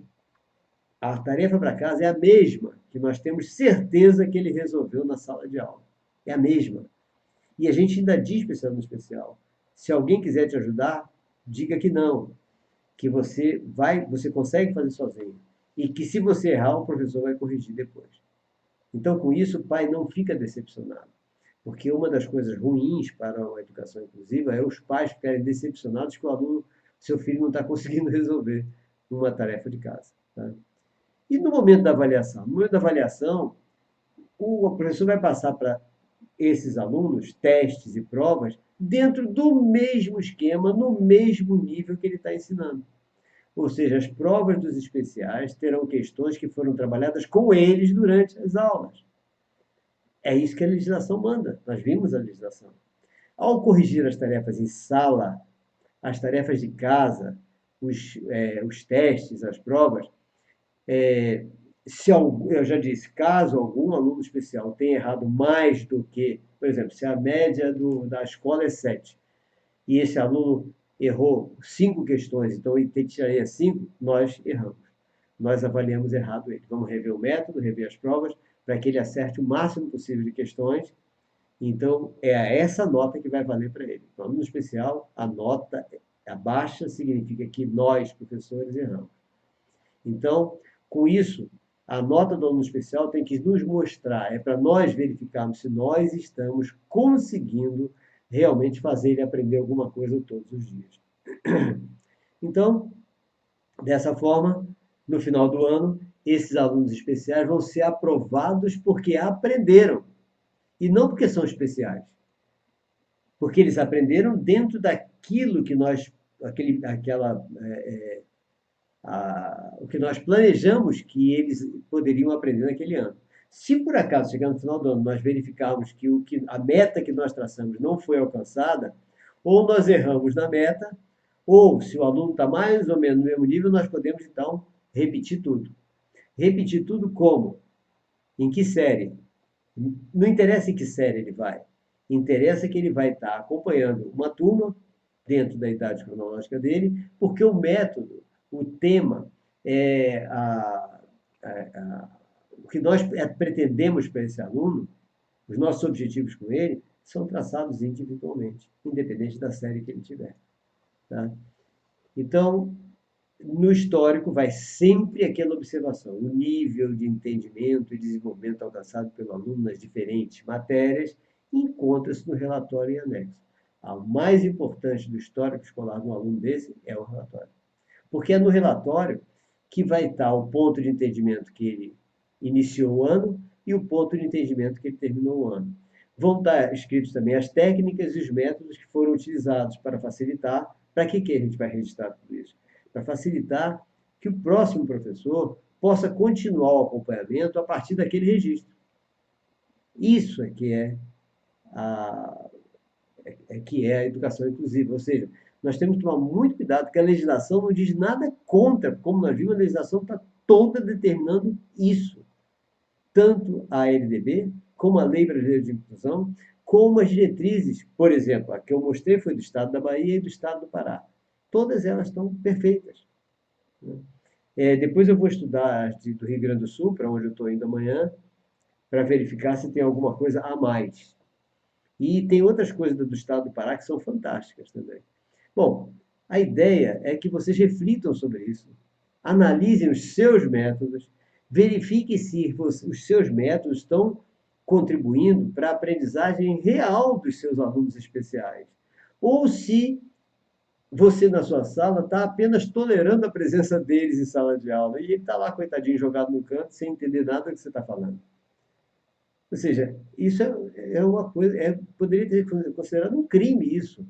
Speaker 1: a tarefa para casa é a mesma que nós temos certeza que ele resolveu na sala de aula. É a mesma. E a gente ainda diz para esse aluno especial: se alguém quiser te ajudar, diga que não, que você consegue fazer sozinho. E que se você errar, o professor vai corrigir depois. Então, com isso, o pai não fica decepcionado. Porque uma das coisas ruins para a educação inclusiva é os pais ficarem decepcionados que o aluno, seu filho, não está conseguindo resolver uma tarefa de casa. Tá? E no momento da avaliação? No momento da avaliação, o professor vai passar para esses alunos testes e provas dentro do mesmo esquema, no mesmo nível que ele está ensinando. Ou seja, as provas dos especiais terão questões que foram trabalhadas com eles durante as aulas. É isso que a legislação manda. Nós vimos a legislação. Ao corrigir as tarefas em sala, as tarefas de casa, os testes, as provas, eu já disse, caso algum aluno especial tenha errado mais do que, por exemplo, se a média da escola é 7 e esse aluno errou 5 questões, então ele tiraria 5, nós erramos. Nós avaliamos errado ele. Vamos rever o método, rever as provas, para que ele acerte o máximo possível de questões. Então, é essa nota que vai valer para ele. No aluno especial, a nota baixa significa que nós, professores, erramos. Então, com isso, a nota do aluno especial tem que nos mostrar, é para nós verificarmos se nós estamos conseguindo realmente fazer ele aprender alguma coisa todos os dias. Então, dessa forma, no final do ano, esses alunos especiais vão ser aprovados porque aprenderam e não porque são especiais. Porque eles aprenderam dentro daquilo que o que nós planejamos que eles poderiam aprender naquele ano. Se por acaso, chegando no final do ano, nós verificarmos que a meta que nós traçamos não foi alcançada, ou nós erramos na meta, ou se o aluno está mais ou menos no mesmo nível, nós podemos, então, repetir tudo. Repetir tudo como? Em que série? Não interessa em que série ele vai. Interessa que ele vai estar acompanhando uma turma dentro da idade cronológica dele, porque o método, o tema, o que nós pretendemos para esse aluno, os nossos objetivos com ele, são traçados individualmente, independente da série que ele tiver. Tá? Então, no histórico vai sempre aquela observação, o nível de entendimento e desenvolvimento alcançado pelo aluno nas diferentes matérias encontra-se no relatório em anexo. O mais importante do histórico escolar de um aluno desse é o relatório. Porque é no relatório que vai estar o ponto de entendimento que ele iniciou o ano e o ponto de entendimento que ele terminou o ano. Vão estar escritos também as técnicas e os métodos que foram utilizados para facilitar. Para que a gente vai registrar tudo isso? Para facilitar que o próximo professor possa continuar o acompanhamento a partir daquele registro. Isso a, que é a educação inclusiva. Ou seja, nós temos que tomar muito cuidado, porque a legislação não diz nada contra. Como nós vimos, a legislação está toda determinando isso. Tanto a LDB, como a Lei Brasileira de Inclusão, como as diretrizes, por exemplo, a que eu mostrei foi do Estado da Bahia e do Estado do Pará. Todas elas estão perfeitas. Depois eu vou estudar as do Rio Grande do Sul, para onde eu estou indo amanhã, para verificar se tem alguma coisa a mais. E tem outras coisas do Estado do Pará que são fantásticas também. Bom, a ideia é que vocês reflitam sobre isso, analisem os seus métodos, verifiquem se os seus métodos estão contribuindo para a aprendizagem real dos seus alunos especiais. Ou se você, na sua sala, está apenas tolerando a presença deles em sala de aula. E ele está lá, coitadinho, jogado no canto, sem entender nada do que você está falando. Ou seja, isso é uma coisa, poderia ter considerado um crime isso.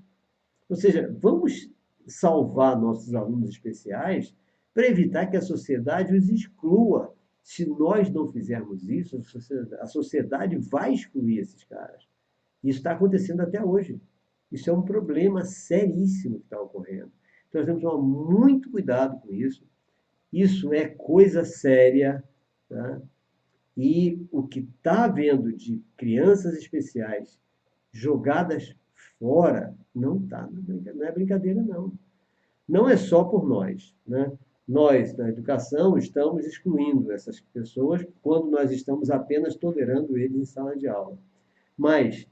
Speaker 1: Ou seja, vamos salvar nossos alunos especiais para evitar que a sociedade os exclua. Se nós não fizermos isso, a sociedade vai excluir esses caras. Isso está acontecendo até hoje. Isso é um problema seríssimo que está ocorrendo. Então, nós temos que tomar muito cuidado com isso. Isso é coisa séria, tá? E o que está havendo de crianças especiais jogadas fora não é brincadeira, não. Não é só por nós, né? Nós, na educação, estamos excluindo essas pessoas quando nós estamos apenas tolerando eles em sala de aula. Mas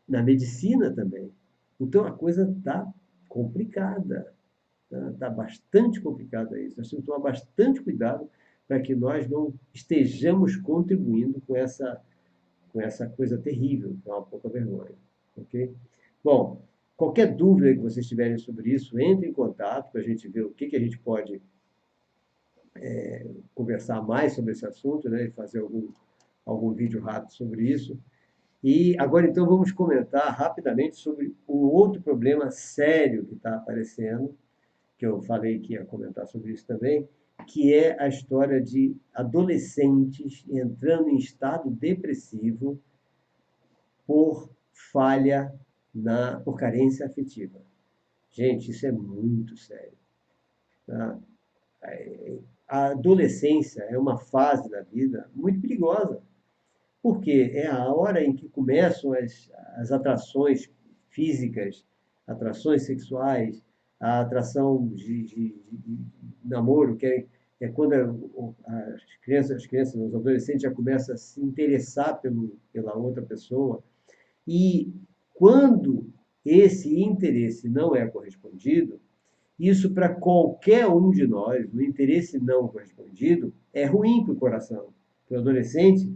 Speaker 1: na medicina também. Então a coisa está complicada. Está bastante complicada isso. Nós temos que tomar bastante cuidado para que nós não estejamos contribuindo com essa coisa terrível, que é uma pouca vergonha. Ok? Bom, qualquer dúvida que vocês tiverem sobre isso, entre em contato para a gente ver o que a gente pode conversar mais sobre esse assunto, né, e fazer algum vídeo rápido sobre isso. E agora, então, vamos comentar rapidamente sobre um outro problema sério que está aparecendo, que eu falei que ia comentar sobre isso também, que é a história de adolescentes entrando em estado depressivo por falha por carência afetiva. Gente, isso é muito sério. Tá? A adolescência é uma fase da vida muito perigosa, porque é a hora em que começam as atrações físicas, atrações sexuais, a atração de namoro, que é quando as crianças, os adolescentes já começam a se interessar pela outra pessoa. E quando esse interesse não é correspondido, isso para qualquer um de nós, o interesse não correspondido, é ruim para o coração. Para o adolescente,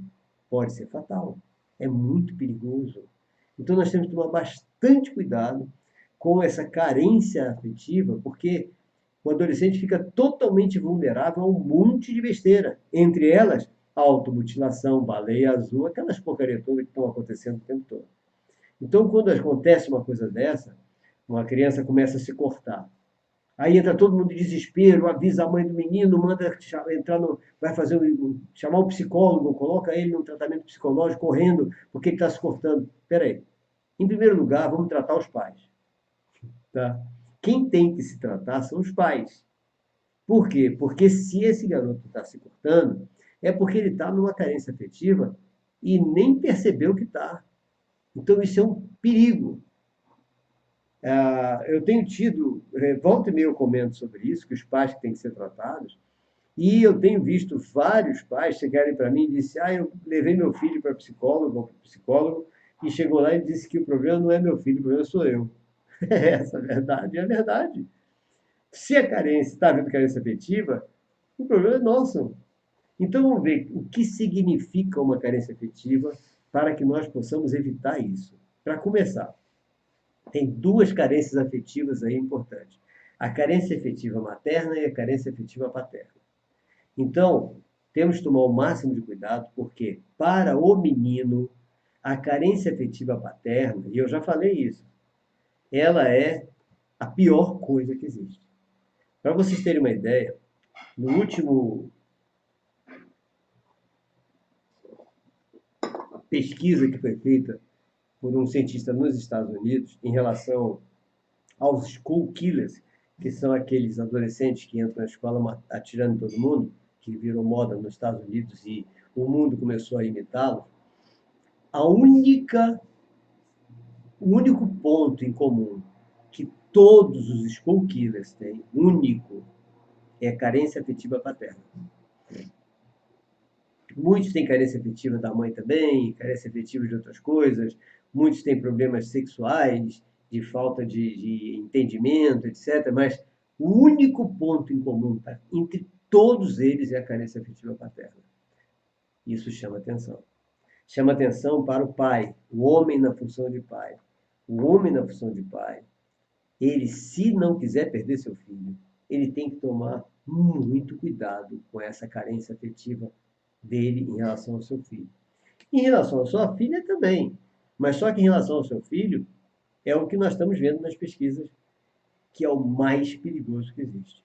Speaker 1: pode ser fatal. É muito perigoso. Então nós temos que tomar bastante cuidado com essa carência afetiva, porque o adolescente fica totalmente vulnerável a um monte de besteira. Entre elas, automutilação, baleia azul, aquelas porcarias todas que estão acontecendo o tempo todo. Então, quando acontece uma coisa dessa, uma criança começa a se cortar. Aí entra todo mundo em desespero, avisa a mãe do menino, manda entrar vai fazer chamar um psicólogo, coloca ele num tratamento psicológico correndo, porque ele está se cortando. Espera aí. Em primeiro lugar, vamos tratar os pais. Tá? Quem tem que se tratar são os pais. Por quê? Porque se esse garoto está se cortando, é porque ele está numa carência afetiva e nem percebeu que está. Então, isso é um perigo. Eu tenho tido, volta e meia eu comento sobre isso, que os pais têm que ser tratados, e eu tenho visto vários pais chegarem para mim e disserem, eu levei meu filho para psicólogo, e chegou lá e disse que o problema não é meu filho, o problema sou eu. Essa é a verdade, é a verdade. Se a carência está havendo carência afetiva, o problema é nosso. Então vamos ver o que significa uma carência afetiva para que nós possamos evitar isso. Para começar, tem duas carências afetivas aí importantes. A carência afetiva materna e a carência afetiva paterna. Então, temos que tomar o máximo de cuidado, porque para o menino, A carência afetiva paterna, e eu já falei isso, ela é a pior coisa que existe. Para vocês terem uma ideia, no último pesquisa que foi feita por um cientista nos Estados Unidos em relação aos school killers, que são aqueles adolescentes que entram na escola atirando em todo mundo, que virou moda nos Estados Unidos e o mundo começou a imitá-los. A única, o único ponto em comum que todos os school killers têm, único, é a carência afetiva paterna. Muitos têm carência afetiva da mãe também, carência afetiva de outras coisas, muitos têm problemas sexuais, de falta de entendimento, etc. Mas o único ponto em comum entre todos eles é a carência afetiva paterna. Isso chama atenção. Chama atenção para o pai, o homem na função de pai. O homem na função de pai, ele, se não quiser perder seu filho, ele tem que tomar muito cuidado com essa carência afetiva dele em relação ao seu filho. Em relação à sua filha também, mas só que em relação ao seu filho, é o que nós estamos vendo nas pesquisas, que é o mais perigoso que existe.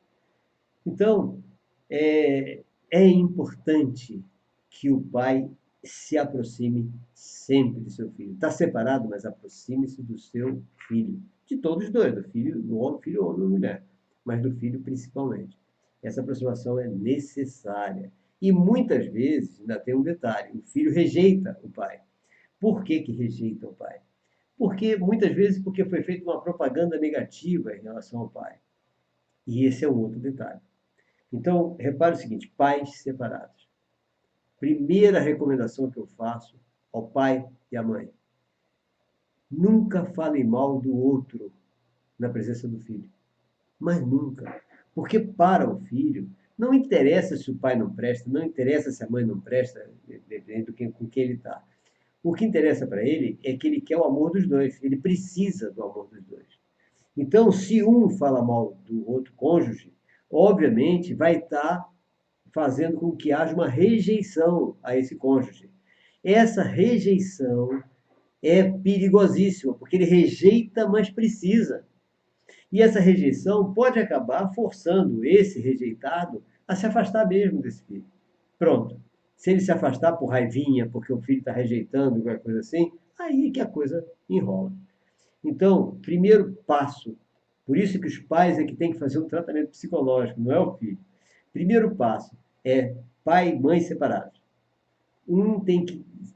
Speaker 1: Então, é importante que o pai se aproxime sempre do seu filho. Está separado, mas aproxime-se do seu filho. De todos os dois, do filho, do homem, filho homem e mulher, mas do filho principalmente. Essa aproximação é necessária. E muitas vezes, ainda tem um detalhe, o filho rejeita o pai. Por que que rejeita o pai? Porque muitas vezes porque foi feita uma propaganda negativa em relação ao pai. E esse é um outro detalhe. Então, repare o seguinte, pais separados. Primeira recomendação que eu faço ao pai e à mãe. Nunca fale mal do outro na presença do filho. Mas nunca. Porque para o filho, não interessa se o pai não presta, não interessa se a mãe não presta, dependendo com quem ele está. O que interessa para ele é que ele quer o amor dos dois. Ele precisa do amor dos dois. Então, se um fala mal do outro cônjuge, obviamente vai estar fazendo com que haja uma rejeição a esse cônjuge. Essa rejeição é perigosíssima, porque ele rejeita, mas precisa. E essa rejeição pode acabar forçando esse rejeitado a se afastar mesmo desse filho. Pronto. Se ele se afastar por raivinha, porque o filho está rejeitando, qualquer coisa assim, aí que a coisa enrola. Então, primeiro passo, por isso que os pais é que têm que fazer um tratamento psicológico, não é o filho. Primeiro passo é pai e mãe separados.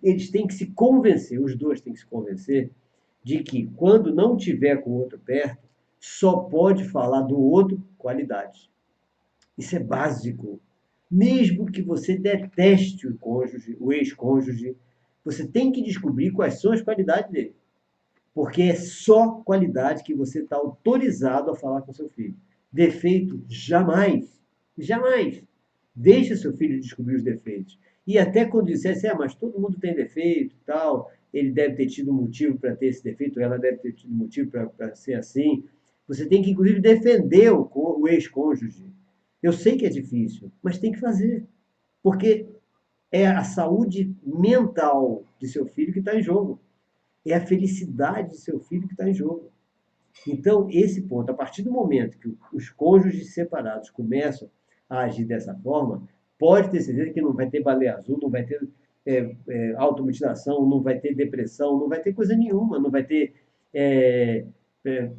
Speaker 1: Eles têm que se convencer, os dois têm que se convencer de que quando não tiver com o outro perto, só pode falar do outro qualidades. Isso é básico. Mesmo que você deteste o cônjuge, o ex-cônjuge, você tem que descobrir quais são as qualidades dele. Porque é só qualidade que você está autorizado a falar com seu filho. Defeito, jamais. Jamais. Deixe seu filho descobrir os defeitos. E até quando disser assim, mas todo mundo tem defeito e tal, ele deve ter tido um motivo para ter esse defeito, ela deve ter tido um motivo para ser assim. Você tem que, inclusive, defender o ex-cônjuge. Eu sei que é difícil, mas tem que fazer. Porque é a saúde mental de seu filho que está em jogo. É a felicidade de seu filho que está em jogo. Então, esse ponto, a partir do momento que os cônjuges separados começam a agir dessa forma, pode ter certeza que não vai ter baleia azul, não vai ter automutilação, não vai ter depressão, não vai ter coisa nenhuma, não vai ter é, é,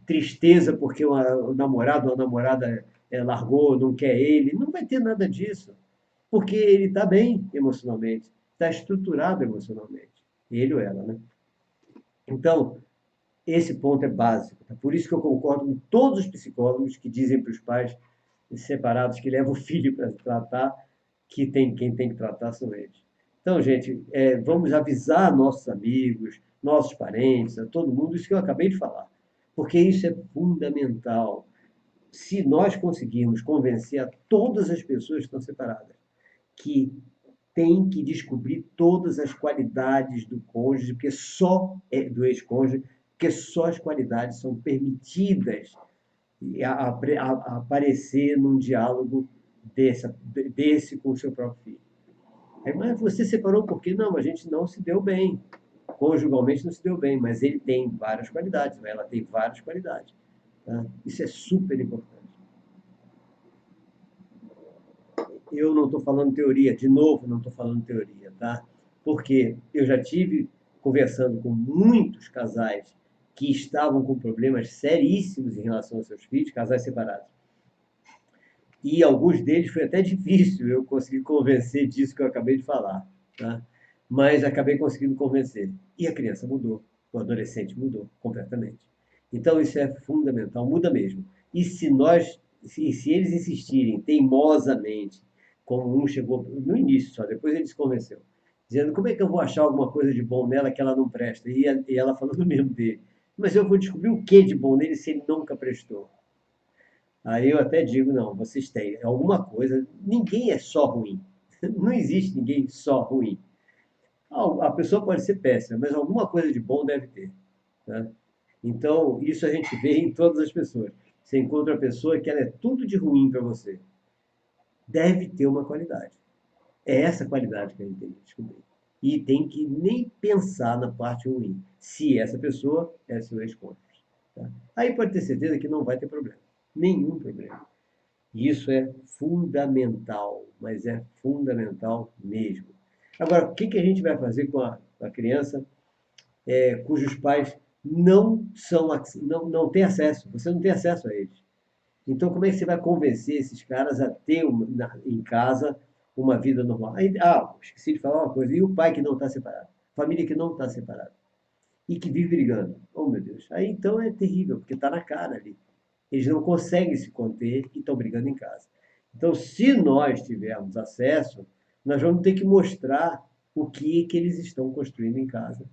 Speaker 1: tristeza porque o namorado ou a namorada largou, não quer ele, não vai ter nada disso, porque ele está bem emocionalmente, está estruturado emocionalmente, ele ou ela, né? Então, esse ponto é básico. Tá? Por isso que eu concordo com todos os psicólogos que dizem para os pais separados que levam o filho para tratar, que quem tem que tratar são eles. Então, gente, vamos avisar nossos amigos, nossos parentes, a todo mundo, isso que eu acabei de falar. Porque isso é fundamental. Se nós conseguirmos convencer a todas as pessoas que estão separadas que tem que descobrir todas as qualidades do cônjuge, porque só do ex-cônjuge, porque só as qualidades são permitidas a aparecer num diálogo desse com o seu próprio filho. Aí, mas você separou por quê? Não, a gente não se deu bem. conjugalmente não se deu bem, mas ele tem várias qualidades, ela tem várias qualidades. Tá? Isso é super importante. Eu não estou falando teoria, de novo, não estou falando teoria, tá? Porque eu já tive conversando com muitos casais que estavam com problemas seríssimos em relação aos seus filhos, casais separados. E alguns deles foi até difícil eu conseguir convencer disso que eu acabei de falar, tá? Mas acabei conseguindo convencer. E a criança mudou, o adolescente mudou completamente. Então isso é fundamental, muda mesmo. E se eles insistirem teimosamente, como um chegou no início só, depois ele se convenceu, dizendo como é que eu vou achar alguma coisa de bom nela que ela não presta? E ela falando mesmo dele. Mas eu vou descobrir o que de bom nele se ele nunca prestou? Aí eu até digo, não, vocês têm alguma coisa, ninguém é só ruim. Não existe ninguém só ruim. A pessoa pode ser péssima, mas alguma coisa de bom deve ter. Né? Então, isso a gente vê em todas as pessoas. Você encontra uma pessoa que ela é tudo de ruim para você. Deve ter uma qualidade. É essa qualidade que a gente tem que descobrir. E tem que nem pensar na parte ruim, se essa pessoa é seu ex-cônjuge. Tá? Aí pode ter certeza que não vai ter problema. Nenhum problema. E isso é fundamental, mas é fundamental mesmo. Agora, o que a gente vai fazer com a criança cujos pais não têm acesso? Você não tem acesso a eles. Então, como é que você vai convencer esses caras a ter em casa uma vida normal? Esqueci de falar uma coisa. E o pai que não está separado? Família que não está separada. E que vive brigando. Oh, meu Deus. Aí então é terrível, porque está na cara ali. Eles não conseguem se conter e estão brigando em casa. Então, se nós tivermos acesso, nós vamos ter que mostrar o que eles estão construindo em casa.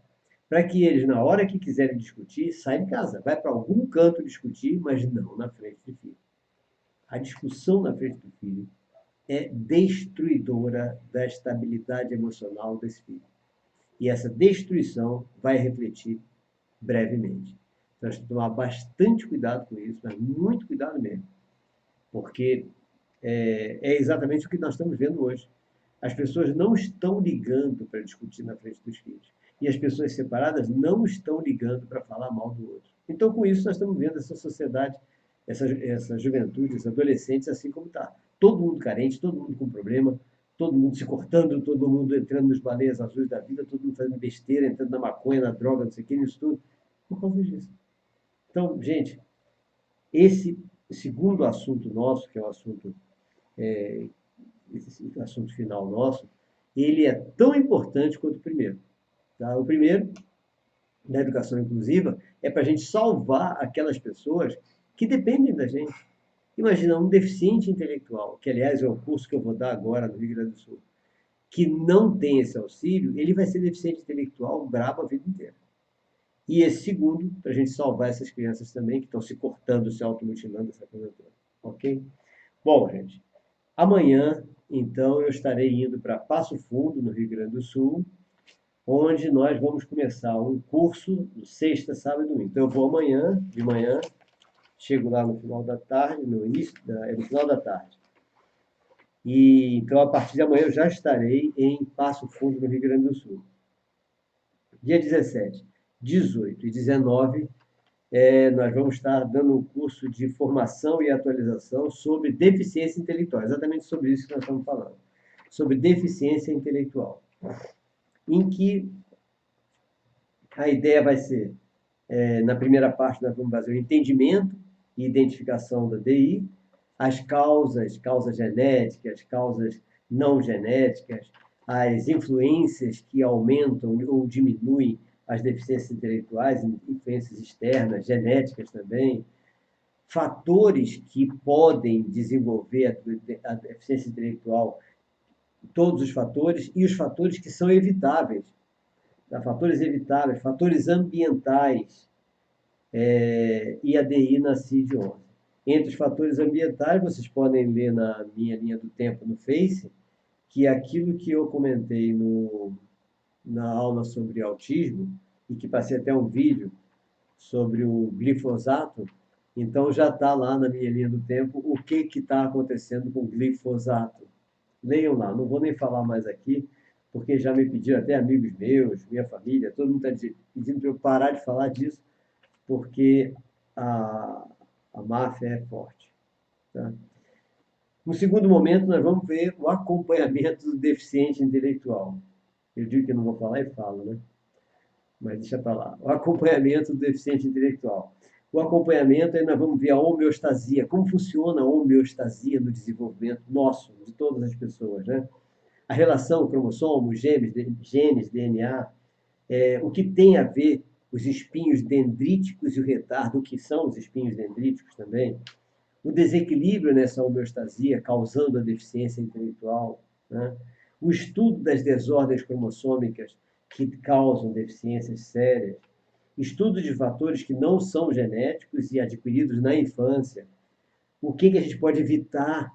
Speaker 1: Para que eles, na hora que quiserem discutir, saiam de casa. Vai para algum canto discutir, mas não na frente do filho. A discussão na frente do filho é destruidora da estabilidade emocional desse filho. E essa destruição vai refletir brevemente. Então, nós temos que tomar bastante cuidado com isso, mas muito cuidado mesmo. Porque é exatamente o que nós estamos vendo hoje. As pessoas não estão ligando para discutir na frente dos filhos. E as pessoas separadas não estão ligando para falar mal do outro. Então, com isso, nós estamos vendo essa sociedade, essa juventude, esses adolescentes, assim como está. Todo mundo carente, todo mundo com problema, todo mundo se cortando, todo mundo entrando nos baleias azuis da vida, todo mundo fazendo besteira, entrando na maconha, na droga, não sei o que, nisso tudo, por causa disso. Então, gente, esse segundo assunto nosso, que é o assunto esse assunto final nosso, ele é tão importante quanto o primeiro. Tá? O primeiro, da educação inclusiva, é para a gente salvar aquelas pessoas que dependem da gente. Imagina um deficiente intelectual, que aliás é o curso que eu vou dar agora no Rio Grande do Sul, que não tem esse auxílio, ele vai ser deficiente intelectual brabo a vida inteira. E esse segundo, para a gente salvar essas crianças também, que estão se cortando, se automutilando, essa coisa toda. Ok? Bom, gente, amanhã, então, eu estarei indo para Passo Fundo, no Rio Grande do Sul, onde nós vamos começar um curso sexta, sábado e domingo. Então, eu vou amanhã, de manhã, chego lá no final da tarde, no final da tarde. E, então, a partir de amanhã, eu já estarei em Passo Fundo, no Rio Grande do Sul. Dia 17, 18 e 19, nós vamos estar dando um curso de formação e atualização sobre deficiência intelectual, exatamente sobre isso que nós estamos falando, sobre deficiência intelectual, em que a ideia vai ser, na primeira parte, nós vamos fazer o entendimento e identificação da DI, as causas genéticas, causas não genéticas, as influências que aumentam ou diminuem as deficiências intelectuais, influências externas, genéticas também, fatores que podem desenvolver a deficiência intelectual, todos os fatores, e os fatores que são evitáveis, tá? Fatores evitáveis, fatores ambientais, e a DI na CID-11. Entre os fatores ambientais, vocês podem ler na minha linha do tempo no Face, que aquilo que eu comentei na aula sobre autismo, e que passei até um vídeo sobre o glifosato, então já está lá na minha linha do tempo o que está acontecendo com o glifosato. Leiam lá, não vou nem falar mais aqui, porque já me pediram, até amigos meus, minha família, todo mundo está pedindo para eu parar de falar disso, porque a, a máfia é forte. Tá? No segundo momento, nós vamos ver o acompanhamento do deficiente intelectual. Eu digo que não vou falar e falo, né? Mas deixa para lá. O acompanhamento do deficiente intelectual. O acompanhamento, aí nós vamos ver a homeostasia, como funciona a homeostasia no desenvolvimento nosso, de todas as pessoas, né? A relação cromossomos, genes, DNA, o que tem a ver os espinhos dendríticos e o retardo, o que são os espinhos dendríticos também, o desequilíbrio nessa homeostasia causando a deficiência intelectual, né? O estudo das desordens cromossômicas que causam deficiências sérias, estudo de fatores que não são genéticos e adquiridos na infância, o que a gente pode evitar.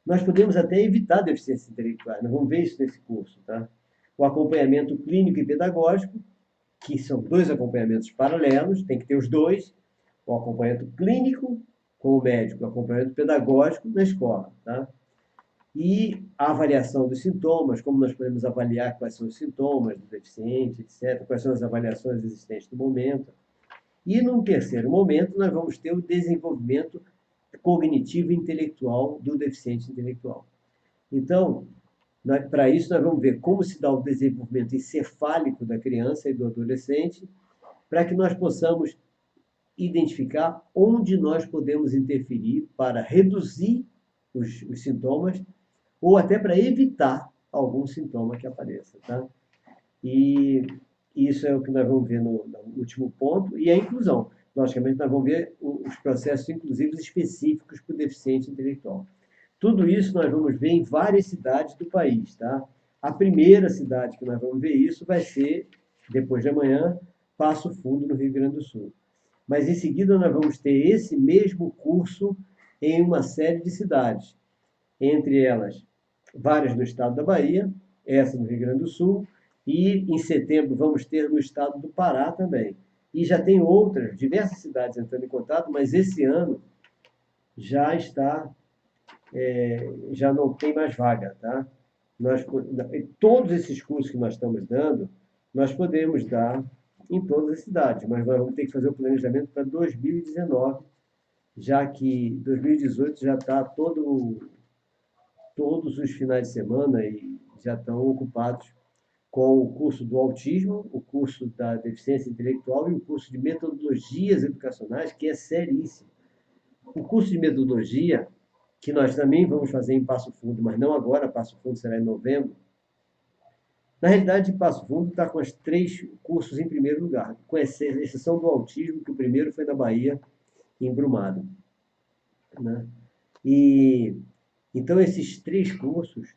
Speaker 1: Nós podemos até evitar deficiências intelectuais, nós vamos ver isso nesse curso, tá? O acompanhamento clínico e pedagógico, que são dois acompanhamentos paralelos, tem que ter os dois, o acompanhamento clínico com o médico, o acompanhamento pedagógico na escola, tá? E a avaliação dos sintomas, como nós podemos avaliar quais são os sintomas do deficiente, etc., quais são as avaliações existentes no momento. E, num terceiro momento, nós vamos ter o desenvolvimento cognitivo e intelectual do deficiente intelectual. Então, para isso, nós vamos ver como se dá o desenvolvimento encefálico da criança e do adolescente, para que nós possamos identificar onde nós podemos interferir para reduzir os sintomas ou até para evitar algum sintoma que apareça. Tá? E isso é o que nós vamos ver no último ponto, e a inclusão. Logicamente, nós vamos ver os processos inclusivos específicos para o deficiente intelectual. Tudo isso nós vamos ver em várias cidades do país. Tá? A primeira cidade que nós vamos ver isso vai ser, depois de amanhã, Passo Fundo, no Rio Grande do Sul. Mas, em seguida, nós vamos ter esse mesmo curso em uma série de cidades. Entre elas, várias no estado da Bahia, essa no Rio Grande do Sul, e em setembro vamos ter no estado do Pará também. E já tem outras, diversas cidades entrando em contato, mas esse ano já está, já não tem mais vaga, tá? Todos esses cursos que nós estamos dando, nós podemos dar em todas as cidades, mas nós vamos ter que fazer o planejamento para 2019, já que 2018 já está todos os finais de semana e já estão ocupados com o curso do autismo, o curso da deficiência intelectual e o curso de metodologias educacionais, que é seríssimo. O curso de metodologia, que nós também vamos fazer em Passo Fundo, mas não agora, Passo Fundo será em novembro. Na realidade, Passo Fundo está com os 3 cursos em primeiro lugar, com exceção do autismo, que o primeiro foi na Bahia, em Brumado. Né? E então, esses 3 cursos,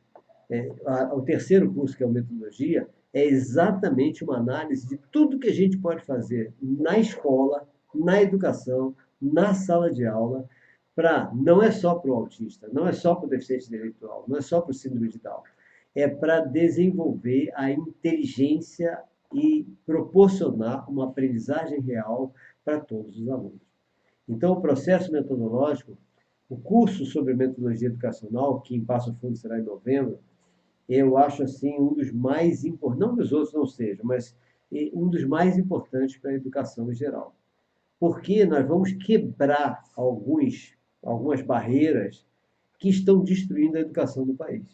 Speaker 1: o terceiro curso, que é o Metodologia, é exatamente uma análise de tudo que a gente pode fazer na escola, na educação, na sala de aula, não é só para o autista, não é só para o deficiente intelectual, não é só para o síndrome de Down, é para desenvolver a inteligência e proporcionar uma aprendizagem real para todos os alunos. Então, o processo metodológico, o curso sobre metodologia educacional, que em Passo Fundo será em novembro, eu acho assim um dos mais importantes, não que os outros não sejam, mas um dos mais importantes para a educação em geral. Porque nós vamos quebrar algumas barreiras que estão destruindo a educação do país.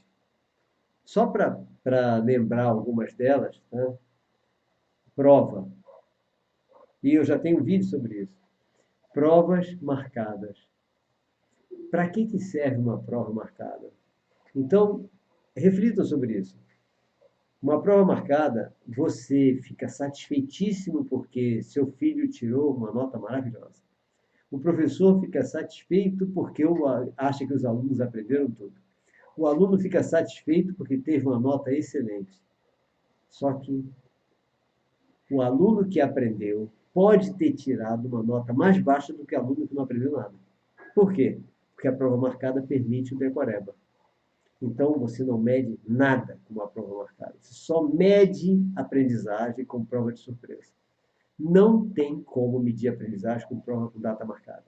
Speaker 1: Só para lembrar algumas delas, né? Prova. E eu já tenho um vídeo sobre isso. Provas marcadas. Para que serve uma prova marcada? Então, reflitam sobre isso. Uma prova marcada, você fica satisfeitíssimo porque seu filho tirou uma nota maravilhosa. O professor fica satisfeito porque acha que os alunos aprenderam tudo. O aluno fica satisfeito porque teve uma nota excelente. Só que o aluno que aprendeu pode ter tirado uma nota mais baixa do que o aluno que não aprendeu nada. Por quê? Porque a prova marcada permite o decoreba. Então, você não mede nada com uma prova marcada. Você só mede aprendizagem com prova de surpresa. Não tem como medir aprendizagem com prova com data marcada.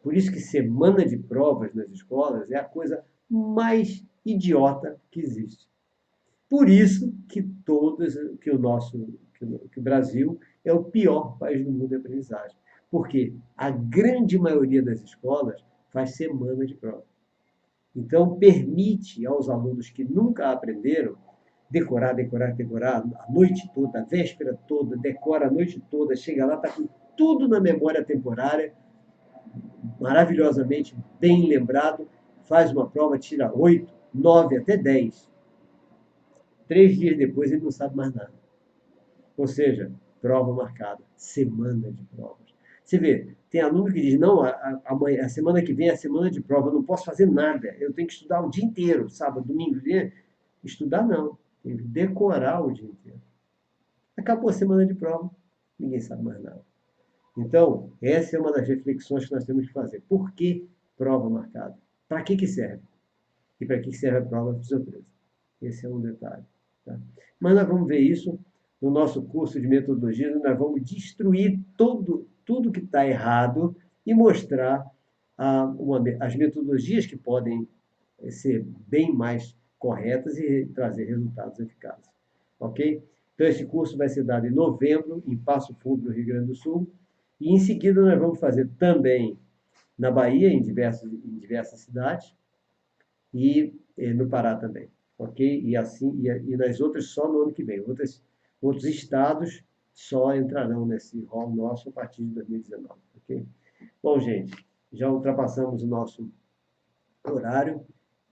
Speaker 1: Por isso que semana de provas nas escolas é a coisa mais idiota que existe. Por isso que que o Brasil é o pior país do mundo de aprendizagem. Porque a grande maioria das escolas faz semana de prova. Então, permite aos alunos que nunca aprenderam decorar, decorar, decorar a noite toda, a véspera toda, decora a noite toda, chega lá, está com tudo na memória temporária, maravilhosamente bem lembrado, faz uma prova, tira 8, 9, até 10. 3 dias depois ele não sabe mais nada. Ou seja, prova marcada, semana de provas. Você vê, tem aluno que diz, não, a semana que vem é a semana de prova, eu não posso fazer nada, eu tenho que estudar o dia inteiro, sábado, domingo, dia. Estudar não, tem que decorar o dia inteiro. Acabou a semana de prova, ninguém sabe mais nada. Então, essa é uma das reflexões que nós temos que fazer. Por que prova marcada? Para que serve? E para que serve a prova de surpresa? Esse é um detalhe. Tá? Mas nós vamos ver isso no nosso curso de metodologia, nós vamos destruir tudo que está errado e mostrar as metodologias que podem ser bem mais corretas e trazer resultados eficazes. Ok? Então, esse curso vai ser dado em novembro, em Passo Fundo, no Rio Grande do Sul. E em seguida nós vamos fazer também na Bahia, em diversas cidades, e no Pará também. Ok? E assim, e nas outras só no ano que vem. Outros estados só entrarão nesse rol nosso a partir de 2019. Ok? Bom, gente, já ultrapassamos o nosso horário,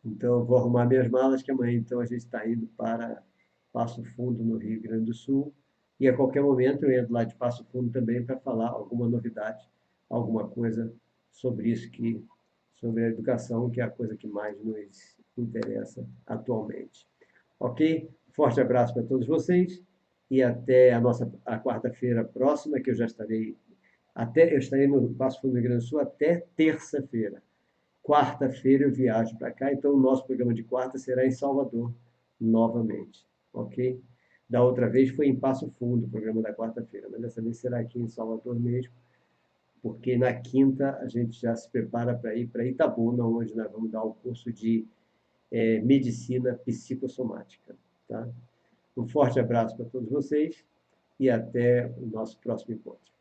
Speaker 1: então eu vou arrumar minhas malas, que amanhã então a gente está indo para Passo Fundo, no Rio Grande do Sul, e a qualquer momento eu entro lá de Passo Fundo também para falar alguma novidade, alguma coisa sobre isso, sobre a educação, que é a coisa que mais nos interessa atualmente. Ok? Forte abraço para todos vocês e até a quarta-feira próxima, que eu estarei no Passo Fundo do Rio Grande do Sul até terça-feira. Quarta-feira eu viajo para cá, então o nosso programa de quarta será em Salvador novamente, ok? Da outra vez foi em Passo Fundo, o programa da quarta-feira, mas dessa vez será aqui em Salvador mesmo, porque na quinta a gente já se prepara para ir para Itabuna, onde nós vamos dar o curso de medicina psicossomática, tá? Um forte abraço para todos vocês e até o nosso próximo encontro.